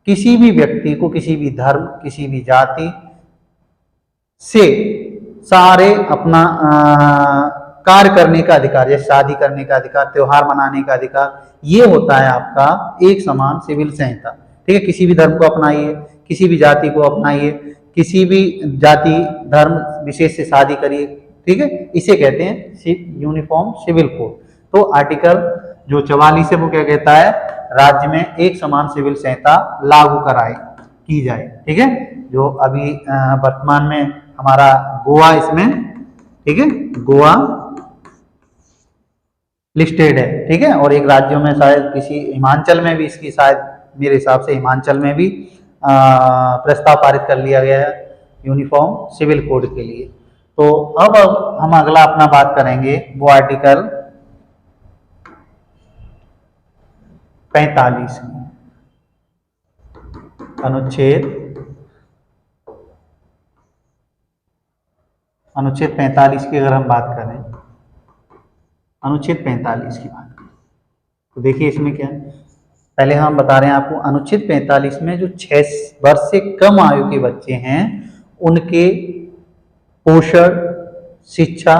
किसी भी व्यक्ति को, किसी भी धर्म, किसी भी जाति से सारे अपना कार्य करने का अधिकार, जैसे शादी करने का अधिकार, त्योहार मनाने का अधिकार, ये होता है आपका एक समान सिविल संहिता। ठीक है, किसी भी धर्म को अपनाइए, किसी भी जाति को अपनाइए, किसी भी जाति धर्म विशेष से शादी करिए, ठीक है, इसे कहते हैं यूनिफॉर्म सिविल कोड। तो आर्टिकल जो 44 है वो क्या कहता है? राज्य में एक समान सिविल संहिता लागू की जाए। ठीक है, जो अभी वर्तमान में हमारा गोवा इसमें, ठीक है, गोवा लिस्टेड है, ठीक है, और एक राज्यों में शायद किसी हिमाचल में भी इसकी, शायद मेरे हिसाब से हिमाचल में भी प्रस्ताव पारित कर लिया गया है यूनिफॉर्म सिविल कोड के लिए। तो अब हम अगला अपना बात करेंगे वो आर्टिकल 45 अनुच्छेद 45 की अगर हम बात करें, अनुच्छेद 45 की बात करें तो देखिए इसमें क्या है। पहले हम बता रहे हैं आपको, अनुच्छेद 45 में जो 6 वर्ष से कम आयु के बच्चे हैं उनके पोषण, शिक्षा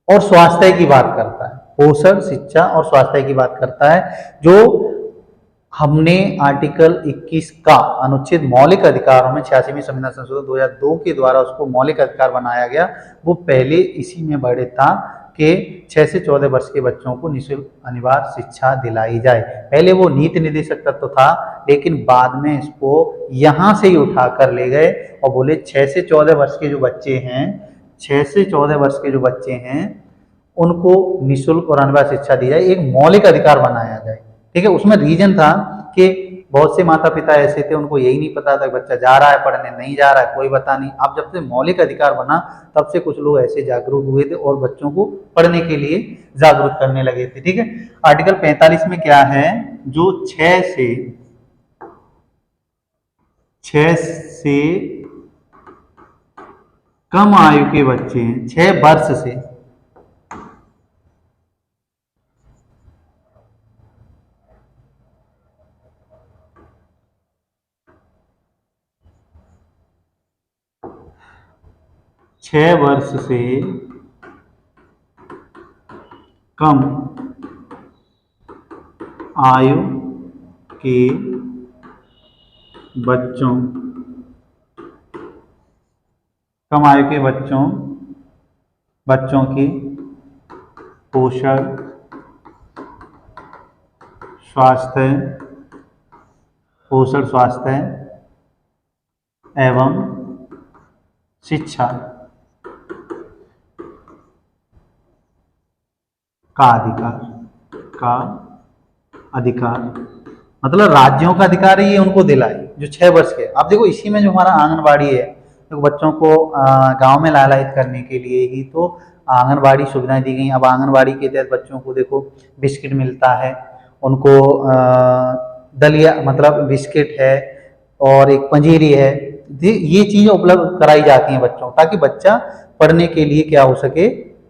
और स्वास्थ्य की बात करता है। पोषण, शिक्षा और स्वास्थ्य की बात करता है, जो हमने आर्टिकल 21 का अनुच्छेद मौलिक अधिकारों में 86वें संविधान संशोधन 2002 के द्वारा उसको मौलिक अधिकार बनाया गया। वो पहले इसी में वर्णित था कि 6 से 14 वर्ष के बच्चों को निःशुल्क अनिवार्य शिक्षा दिलाई जाए। पहले वो नीति निर्देशक तत्व था, लेकिन बाद में इसको यहाँ से ही उठा कर ले गए और बोले 6 से 14 वर्ष के जो बच्चे हैं, 6 से 14 वर्ष के जो बच्चे हैं उनको निःशुल्क और अनिवार्य शिक्षा दी जाए, एक मौलिक अधिकार बनाया जाए। ठीक है, उसमें रीजन था कि बहुत से माता पिता ऐसे थे उनको यही नहीं पता था बच्चा जा रहा है पढ़ने, नहीं जा रहा है कोई पता नहीं। अब जब से मौलिक अधिकार बना तब से कुछ लोग ऐसे जागरूक हुए थे और बच्चों को पढ़ने के लिए जागरूक करने लगे थे। ठीक है, आर्टिकल 45 में क्या है, जो 6 से कम आयु के बच्चे हैं, 6 वर्ष से 6 वर्ष से कम आयु के बच्चों, कम आयु के बच्चों की पोषण, स्वास्थ्य एवं शिक्षा का अधिकार मतलब राज्यों का अधिकार है, ये उनको दिलाए जो 6 वर्ष के। अब देखो इसी में जो हमारा आंगनबाड़ी है, तो बच्चों को गांव में लालायित करने के लिए ही तो आंगनबाड़ी सुविधाएं दी गई। अब आंगनबाड़ी के तहत बच्चों को देखो बिस्किट मिलता है, उनको दलिया मतलब बिस्किट है और एक पंजीरी है, ये चीजें उपलब्ध कराई जाती हैं बच्चों, ताकि बच्चा पढ़ने के लिए क्या हो सके,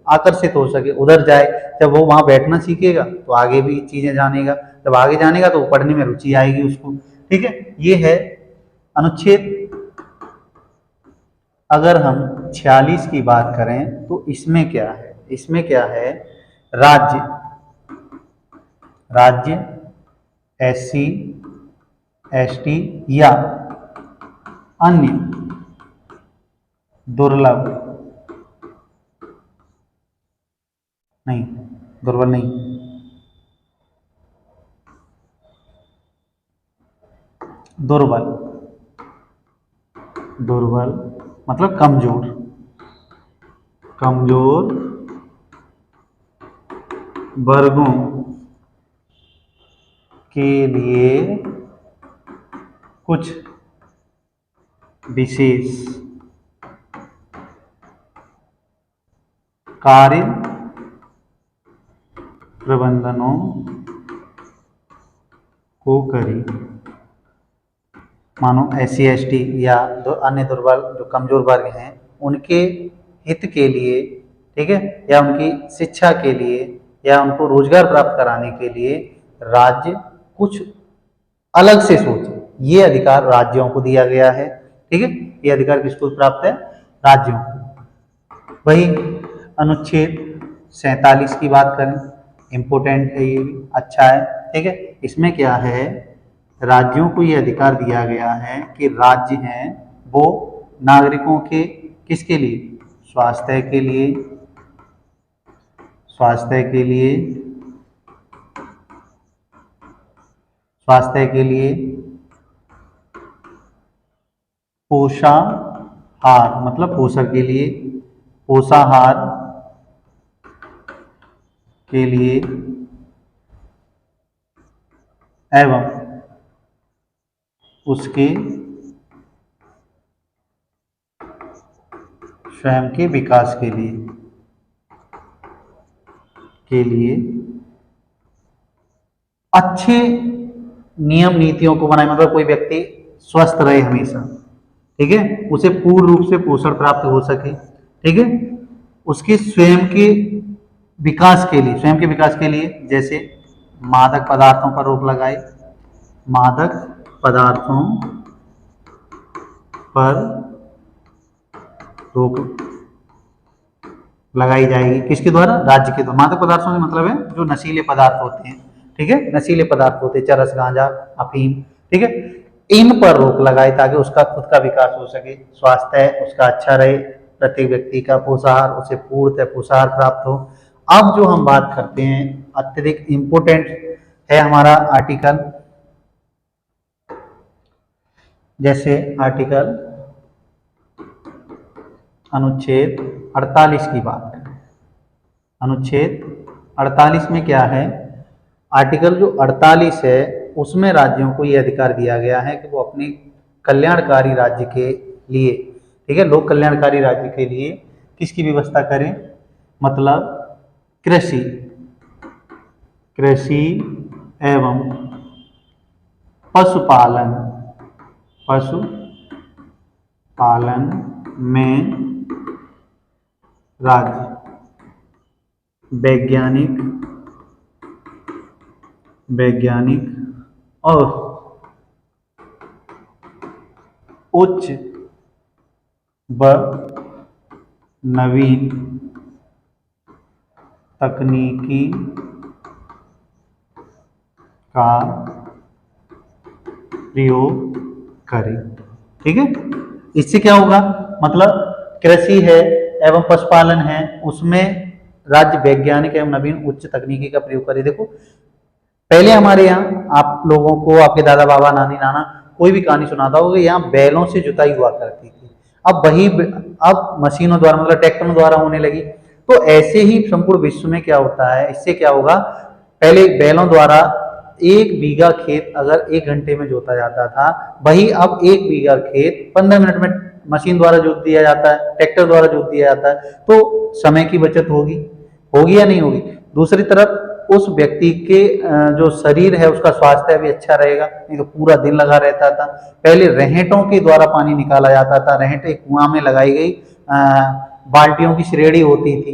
आकर्षित हो सके, उधर जाए। जब वो वहां बैठना सीखेगा तो आगे भी चीजें जानेगा, जब आगे जानेगा तो पढ़ने में रुचि आएगी उसको। ठीक है, ये है अनुच्छेद। अगर हम 46 की बात करें तो इसमें क्या है, इसमें क्या है, राज्य SC ST या अन्य दुर्लभ नहीं, दुर्बल नहीं, दुर्बल मतलब कमजोर वर्गों के लिए कुछ विशेष कार्य प्रबंधनों को करें। मानो SC ST या अन्य दुर्बल जो कमजोर वर्ग हैं उनके हित के लिए, ठीक है, या उनकी शिक्षा के लिए या उनको रोजगार प्राप्त कराने के लिए राज्य कुछ अलग से सोचे। ये अधिकार राज्यों को दिया गया है। ठीक है, ये अधिकार किसको प्राप्त है, राज्यों को। वही अनुच्छेद 47 की बात करें, इंपोर्टेंट है, ये भी अच्छा है। ठीक है, इसमें क्या है, राज्यों को ये अधिकार दिया गया है कि राज्य हैं वो नागरिकों के किसके लिए, स्वास्थ्य के लिए पोषाहार मतलब पोषण के लिए, पोषाहार के लिए एवं उसके स्वयं के विकास के लिए अच्छे नियम नीतियों को बनाए। मतलब कोई व्यक्ति स्वस्थ रहे हमेशा, ठीक है, उसे पूर्ण रूप से पोषण प्राप्त हो सके। ठीक है, उसके स्वयं के विकास के लिए जैसे मादक पदार्थों पर रोक लगाए, मादक पदार्थों पर रोक लगाई जाएगी। किसके द्वारा, राज्य के द्वारा। मादक पदार्थों से मतलब है जो नशीले पदार्थ होते हैं, ठीक है, नशीले पदार्थ होते हैं, चरस, गांजा, अफीम, ठीक है, इन पर रोक लगाए ताकि उसका खुद का विकास हो सके, स्वास्थ्य उसका अच्छा रहे, प्रत्येक व्यक्ति का पोषाहार, उसे पूर्णतः पोषाहार प्राप्त हो। अब जो हम बात करते हैं अत्यधिक इंपोर्टेंट है हमारा आर्टिकल, जैसे आर्टिकल अनुच्छेद 48 की बात करें। अनुच्छेद 48 में क्या है, आर्टिकल जो 48 है उसमें राज्यों को यह अधिकार दिया गया है कि वो अपने कल्याणकारी राज्य के लिए, ठीक है, लोक कल्याणकारी राज्य के लिए किसकी व्यवस्था करें, मतलब कृषि एवं पशुपालन में राज्य वैज्ञानिक और उच्च व नवीन तकनीकी का प्रयोग करें। ठीक है, इससे क्या होगा, मतलब कृषि है एवं पशुपालन है, उसमें राज्य वैज्ञानिक एवं नवीन उच्च तकनीकी का प्रयोग करे। देखो पहले हमारे यहाँ आप लोगों को आपके दादा बाबा नानी नाना कोई भी कहानी सुनाता होगा, यहाँ बैलों से जुताई हुआ करती थी। अब मशीनों द्वारा मतलब ट्रैक्टरों द्वारा होने लगी। तो ऐसे ही संपूर्ण विश्व में क्या होता है, इससे क्या होगा, पहले बैलों द्वारा 1 बीघा खेत अगर 1 घंटे में जोता जाता था, वही अब 1 बीघा खेत 15 मिनट में मशीन द्वारा जोत दिया जाता है, ट्रैक्टर द्वारा जोत दिया जाता है। तो समय की बचत होगी, होगी या नहीं होगी। दूसरी तरफ उस व्यक्ति के जो शरीर है उसका स्वास्थ्य भी अच्छा रहेगा, नहीं तो पूरा दिन लगा रहता था। पहले रहेंटों के द्वारा पानी निकाला जाता था, रहेंट एक कुआं में लगाई गई बाल्टियों की श्रेणी होती थी,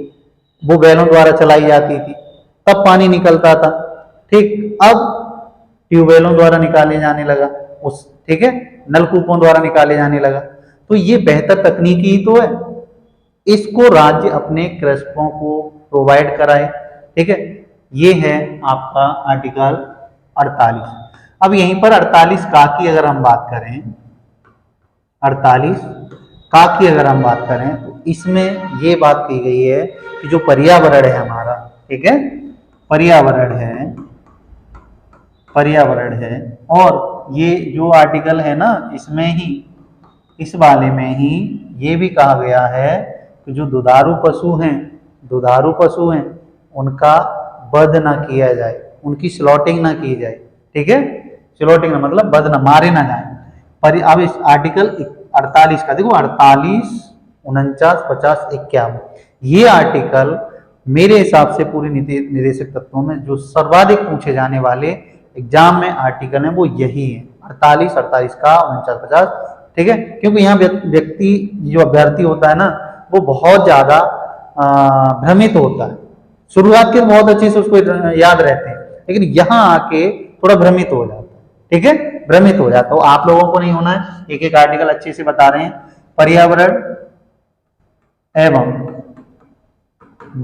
वो बैलों द्वारा चलाई जाती थी, तब पानी निकलता था। ठीक, अब ट्यूबवेलों द्वारा निकाले जाने लगा उस, ठीक है, नलकूपों द्वारा निकाले जाने लगा। तो ये बेहतर तकनीकी ही तो है, इसको राज्य अपने कृषकों को प्रोवाइड कराए। ठीक है, ये है आपका आर्टिकल 48। अब यहीं पर 48 का की अगर हम बात करें, 48 का की अगर हम बात करें तो इसमें ये बात की गई है कि जो पर्यावरण है हमारा, ठीक है, पर्यावरण है और ये जो आर्टिकल है ना, इसमें ही इस वाले में ही ये भी कहा गया है कि जो दुधारू पशु हैं उनका वध ना किया जाए, उनकी स्लॉटिंग ना की जाए। ठीक है, स्लॉटिंग ना मतलब वध ना, मारे ना जाए। पर अब इस आर्टिकल 48 का देखो, 48, 49, 50, 51 ये आर्टिकल मेरे हिसाब से पूरे निर्देशक तत्वों में जो सर्वाधिक पूछे जाने वाले एग्जाम में आर्टिकल है वो यही है, 48, 48 का, 49, 50। ठीक है, क्योंकि यहाँ व्यक्ति जो अभ्यर्थी होता है ना वो बहुत ज्यादा भ्रमित होता है। शुरुआत के बहुत अच्छे से उसको याद रहते हैं, लेकिन यहाँ आके थोड़ा भ्रमित हो जाता है। ठीक है, भ्रमित हो जाता है। तो आप लोगों को नहीं होना है, एक एक आर्टिकल अच्छे से बता रहे हैं। पर्यावरण एवं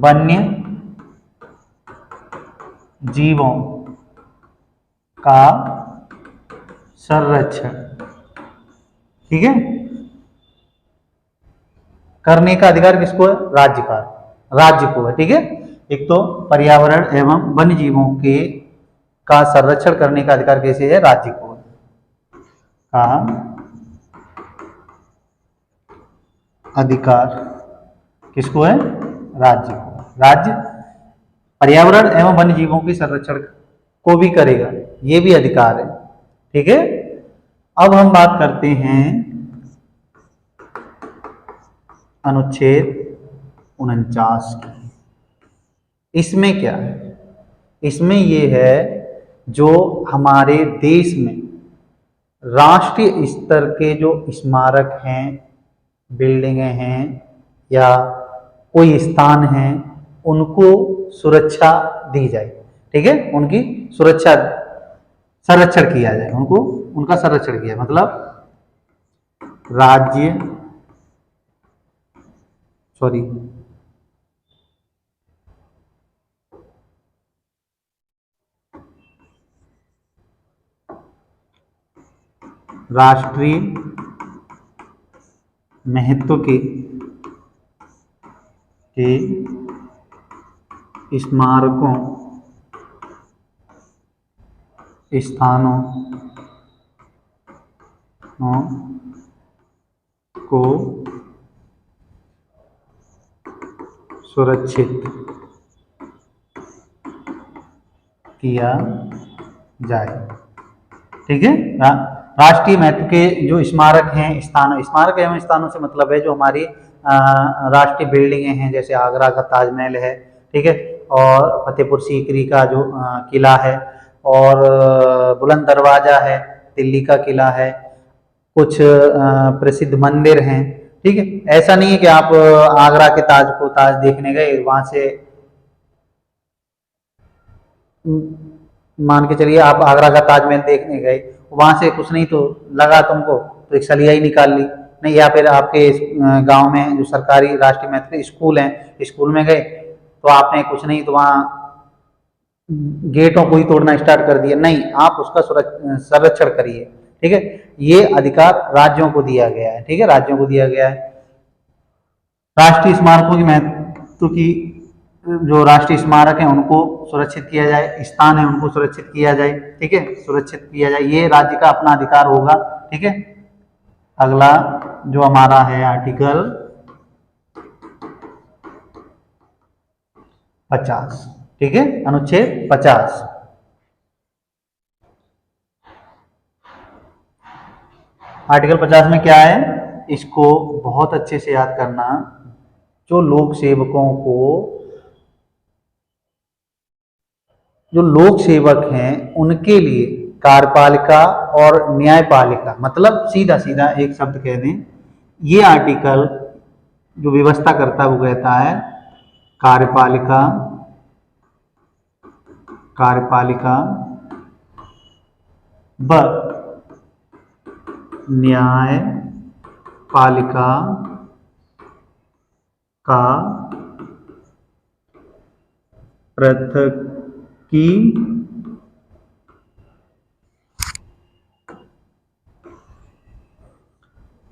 वन्य जीवों का संरक्षण, ठीक है, करने का अधिकार किसको है, राज्य को है। ठीक है, एक तो पर्यावरण एवं वन्य जीवों के का संरक्षण करने का अधिकार कैसे है, राज्य को है, का अधिकार किसको है, राज्य को। राज्य पर्यावरण एवं वन्य जीवों के संरक्षण को भी करेगा, ये भी अधिकार है। ठीक है, अब हम बात करते हैं अनुच्छेद 49 की। इसमें क्या है, इसमें ये है जो हमारे देश में राष्ट्रीय स्तर के जो स्मारक हैं, बिल्डिंगें हैं या कोई स्थान है, उनको सुरक्षा दी जाए। ठीक है, उनकी सुरक्षा, संरक्षण किया जाए, उनका संरक्षण किया, मतलब राष्ट्रीय महत्व के स्मारकों, स्थानों को सुरक्षित किया जाए। ठीक है, राष्ट्रीय महत्व के जो स्मारक हैं, स्मारक एवं स्थानों से मतलब है जो हमारी राष्ट्रीय बिल्डिंगें हैं, जैसे आगरा का ताजमहल है, ठीक है, और फतेहपुर सीकरी का जो किला है, और बुलंद दरवाजा है, दिल्ली का किला है, कुछ प्रसिद्ध मंदिर हैं। ठीक है, ऐसा नहीं है कि आप आगरा के ताज देखने गए, वहां से मान के चलिए आप आगरा का ताजमहल देखने गए, वहां से कुछ नहीं तो लगा तुमको तो एक सलिया ही निकाल ली, नहीं, या फिर आपके गांव में जो सरकारी राष्ट्रीय महत्व के स्कूल हैं, स्कूल में गए तो आपने कुछ नहीं तो वहाँ गेटों को ही तोड़ना स्टार्ट कर दिया, नहीं, आप उसका संरक्षण करिए। ठीक है, ये अधिकार राज्यों को दिया गया है। ठीक है, राज्यों को दिया गया है। राष्ट्रीय स्मारकों की महत्व की, जो राष्ट्रीय स्मारक है उनको सुरक्षित किया जाए, स्थान है उनको सुरक्षित किया जाए। ठीक है, सुरक्षित किया जाए, ये राज्य का अपना अधिकार होगा। ठीक है, अगला जो हमारा है आर्टिकल 50। ठीक है, अनुच्छेद 50। आर्टिकल 50 में क्या है, इसको बहुत अच्छे से याद करना। जो लोक सेवकों को, जो लोक सेवक हैं उनके लिए कार्यपालिका और न्यायपालिका, मतलब सीधा सीधा एक शब्द कह दें, ये आर्टिकल जो व्यवस्था करता है वो कहता है कार्यपालिका, कार्यपालिका व न्यायपालिका का पृथकी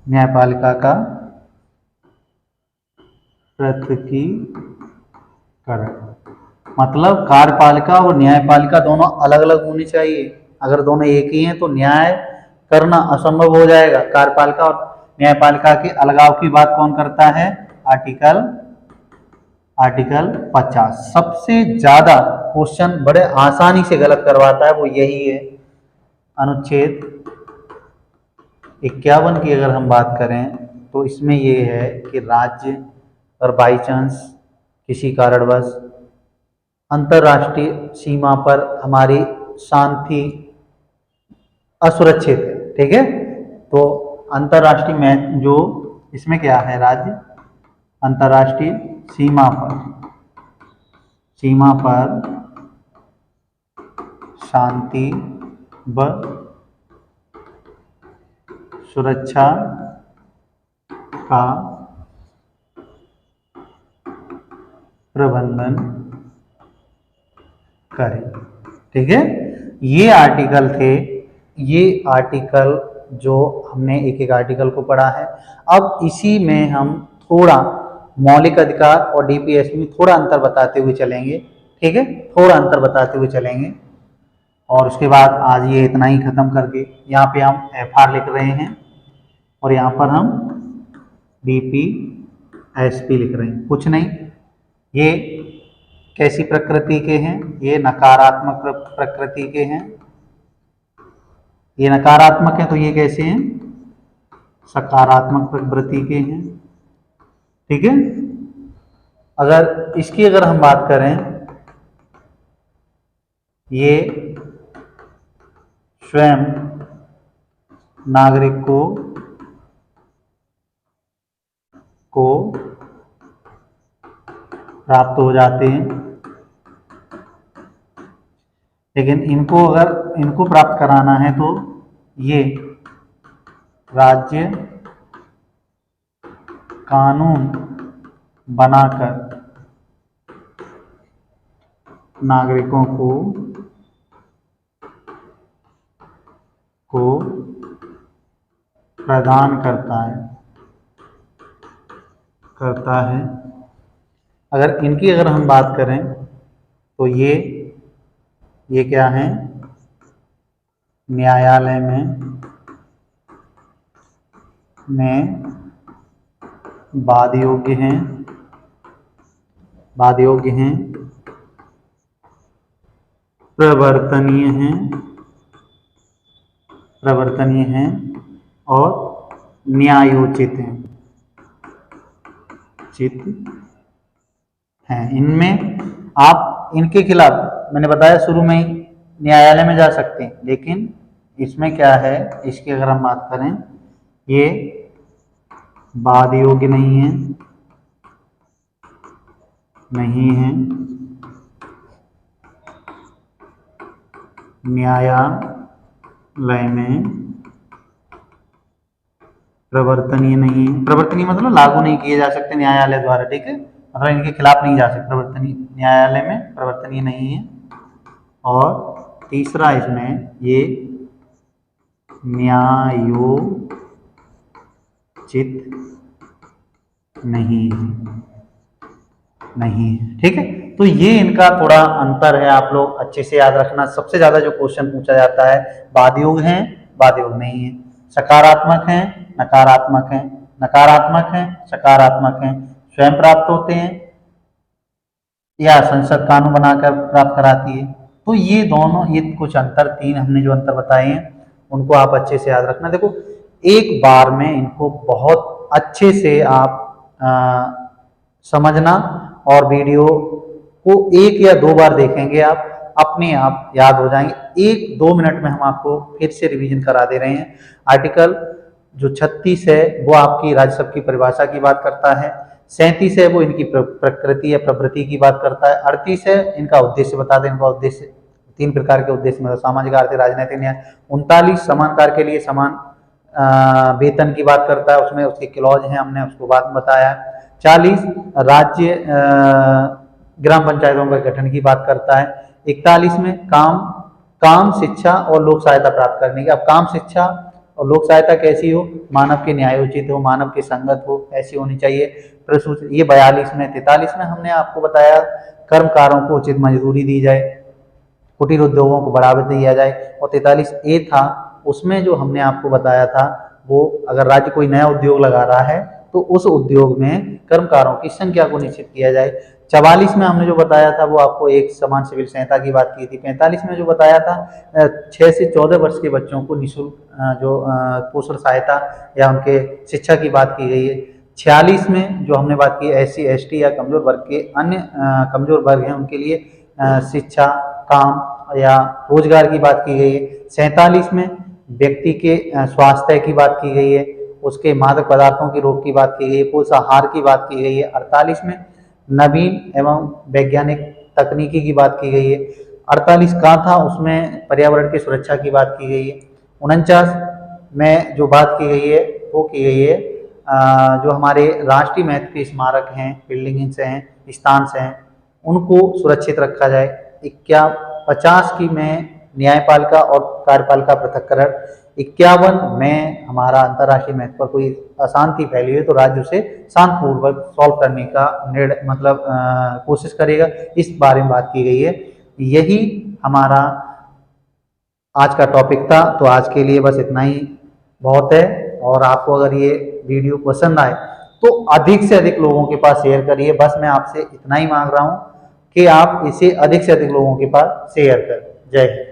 न्यायपालिका का पृथकीकरण, मतलब कार्यपालिका और न्यायपालिका दोनों अलग अलग होनी चाहिए। अगर दोनों एक ही हैं तो न्याय करना असंभव हो जाएगा। कार्यपालिका और न्यायपालिका के अलगाव की बात कौन करता है, आर्टिकल 50। सबसे ज्यादा क्वेश्चन बड़े आसानी से गलत करवाता है वो यही है। अनुच्छेद 51 की अगर हम बात करें तो इसमें ये है कि राज्य और बाई चांस किसी कारणवश अंतर्राष्ट्रीय सीमा पर हमारी शांति असुरक्षित है। ठीक है, तो अंतर्राष्ट्रीय में जो इसमें क्या है, राज्य अंतर्राष्ट्रीय सीमा पर शांति व सुरक्षा का प्रबंधन करें। ठीक है, ये आर्टिकल थे। ये आर्टिकल जो हमने एक एक आर्टिकल को पढ़ा है, अब इसी में हम थोड़ा मौलिक अधिकार और डीपीएस में थोड़ा अंतर बताते हुए चलेंगे। ठीक है, थोड़ा अंतर बताते हुए चलेंगे और उसके बाद आज ये इतना ही खत्म करके यहाँ पे हम एफआर लिख रहे हैं और यहाँ पर हम डीपीएसपी लिख रहे हैं। कुछ नहीं, ये कैसी प्रकृति के हैं, ये नकारात्मक प्रकृति के हैं। ये नकारात्मक है तो ये कैसे हैं, सकारात्मक प्रवृत्ति के हैं। ठीक है, अगर इसकी अगर हम बात करें, ये स्वयं नागरिक को प्राप्त हो जाते हैं, लेकिन इनको अगर इनको प्राप्त कराना है तो ये राज्य कानून बनाकर नागरिकों को प्रदान करता है। अगर इनकी अगर हम बात करें तो ये क्या है, न्यायालय में वाद योग्य हैं, प्रवर्तनीय हैं और न्यायोचित हैं। इनमें आप इनके खिलाफ, मैंने बताया शुरू में ही, न्यायालय में जा सकते हैं, लेकिन इसमें क्या है, इसकी अगर हम बात करें, ये वाद योग्य नहीं है, न्यायालय में प्रवर्तनीय नहीं है। प्रवर्तनीय मतलब लागू नहीं किए जा सकते न्यायालय द्वारा। ठीक है, मतलब इनके खिलाफ नहीं जा सकते, न्यायालय में प्रवर्तनीय नहीं है। और तीसरा इसमें ये न्यायोचित नहीं है। ठीक है, तो ये इनका थोड़ा अंतर है, आप लोग अच्छे से याद रखना। सबसे ज्यादा जो क्वेश्चन पूछा जाता है वाद योग है, वाद योग नहीं है, सकारात्मक है, नकारात्मक है, नकारात्मक है, सकारात्मक है, स्वयं प्राप्त होते हैं या संसद कानून बनाकर प्राप्त कराती है। तो ये दोनों, ये कुछ अंतर, तीन हमने जो अंतर बताए हैं उनको आप अच्छे से याद रखना। देखो एक बार में इनको बहुत अच्छे से आप समझना, और वीडियो को 1 या 2 बार देखेंगे आप, अपने आप याद हो जाएंगे। 1-2 मिनट में हम आपको फिर से रिवीजन करा दे रहे हैं। आर्टिकल जो 36 है वो आपकी राज्यसभा की परिभाषा की बात करता है, 37 है वो इनकी प्रकृति या प्रवृत्ति की बात करता है, 38 है इनका उद्देश्य बता दें, इनका उद्देश्य 3 प्रकार के उद्देश्य मतलब सामाजिक, आर्थिक, राजनीतिक न्याय। 39 समान कार्य के लिए समान वेतन की बात करता है, उसमें उसके क्लॉज हैं, हमने उसको बाद में बताया। 40 राज्य ग्राम पंचायतों के गठन की बात करता है। 41 में काम शिक्षा और लोक सहायता प्राप्त करने की। अब काम शिक्षा और लोक सहायता कैसी हो, मानव के न्यायोचित हो, मानव के संगत हो, ऐसी होनी चाहिए। ये 42 में। 43 में हमने आपको बताया कर्मकारों को उचित मजदूरी दी जाए, कुटीर उद्योगों को बढ़ावा दिया जाए। और 43A था, उसमें जो हमने आपको बताया था वो अगर राज्य कोई नया उद्योग लगा रहा है तो उस उद्योग में कर्मकारों की संख्या को निश्चित किया जाए। 44 में हमने जो बताया था वो आपको एक समान सिविल संहिता की बात की थी। 45 में जो बताया था 6 से 14 वर्ष के बच्चों को निःशुल्क जो पोषण सहायता या उनके शिक्षा की बात की गई है। 46 में जो हमने बात की SC ST या कमजोर वर्ग के अन्य कमजोर वर्ग हैं उनके लिए शिक्षा, काम या रोजगार की बात की गई है। 47 में व्यक्ति के स्वास्थ्य की बात की गई है, उसके मादक पदार्थों की रोक की बात की गई है, पोषाहार की बात की गई है। 48 में नवीन एवं वैज्ञानिक तकनीकी की बात की गई है। 48 का था उसमें पर्यावरण की सुरक्षा की बात की गई है। 49 में जो बात की गई है वो की गई है जो हमारे राष्ट्रीय महत्व के स्मारक हैं, बिल्डिंग्स हैं, स्थान हैं, उनको सुरक्षित रखा जाए। 50 की में न्यायपालिका और कार्यपालिका पृथक्करण। 51 में हमारा अंतर्राष्ट्रीय महत्व पर कोई अशांति फैली है तो राज्य उसे शांतिपूर्वक सॉल्व करने का मतलब कोशिश करेगा, इस बारे में बात की गई है। यही हमारा आज का टॉपिक था, तो आज के लिए बस इतना ही बहुत है। और आपको अगर ये वीडियो पसंद आए तो अधिक से अधिक लोगों के पास शेयर करिए। बस मैं आपसे इतना ही मांग रहा हूँ कि आप इसे अधिक से अधिक लोगों के पास शेयर करें। जय हिंद।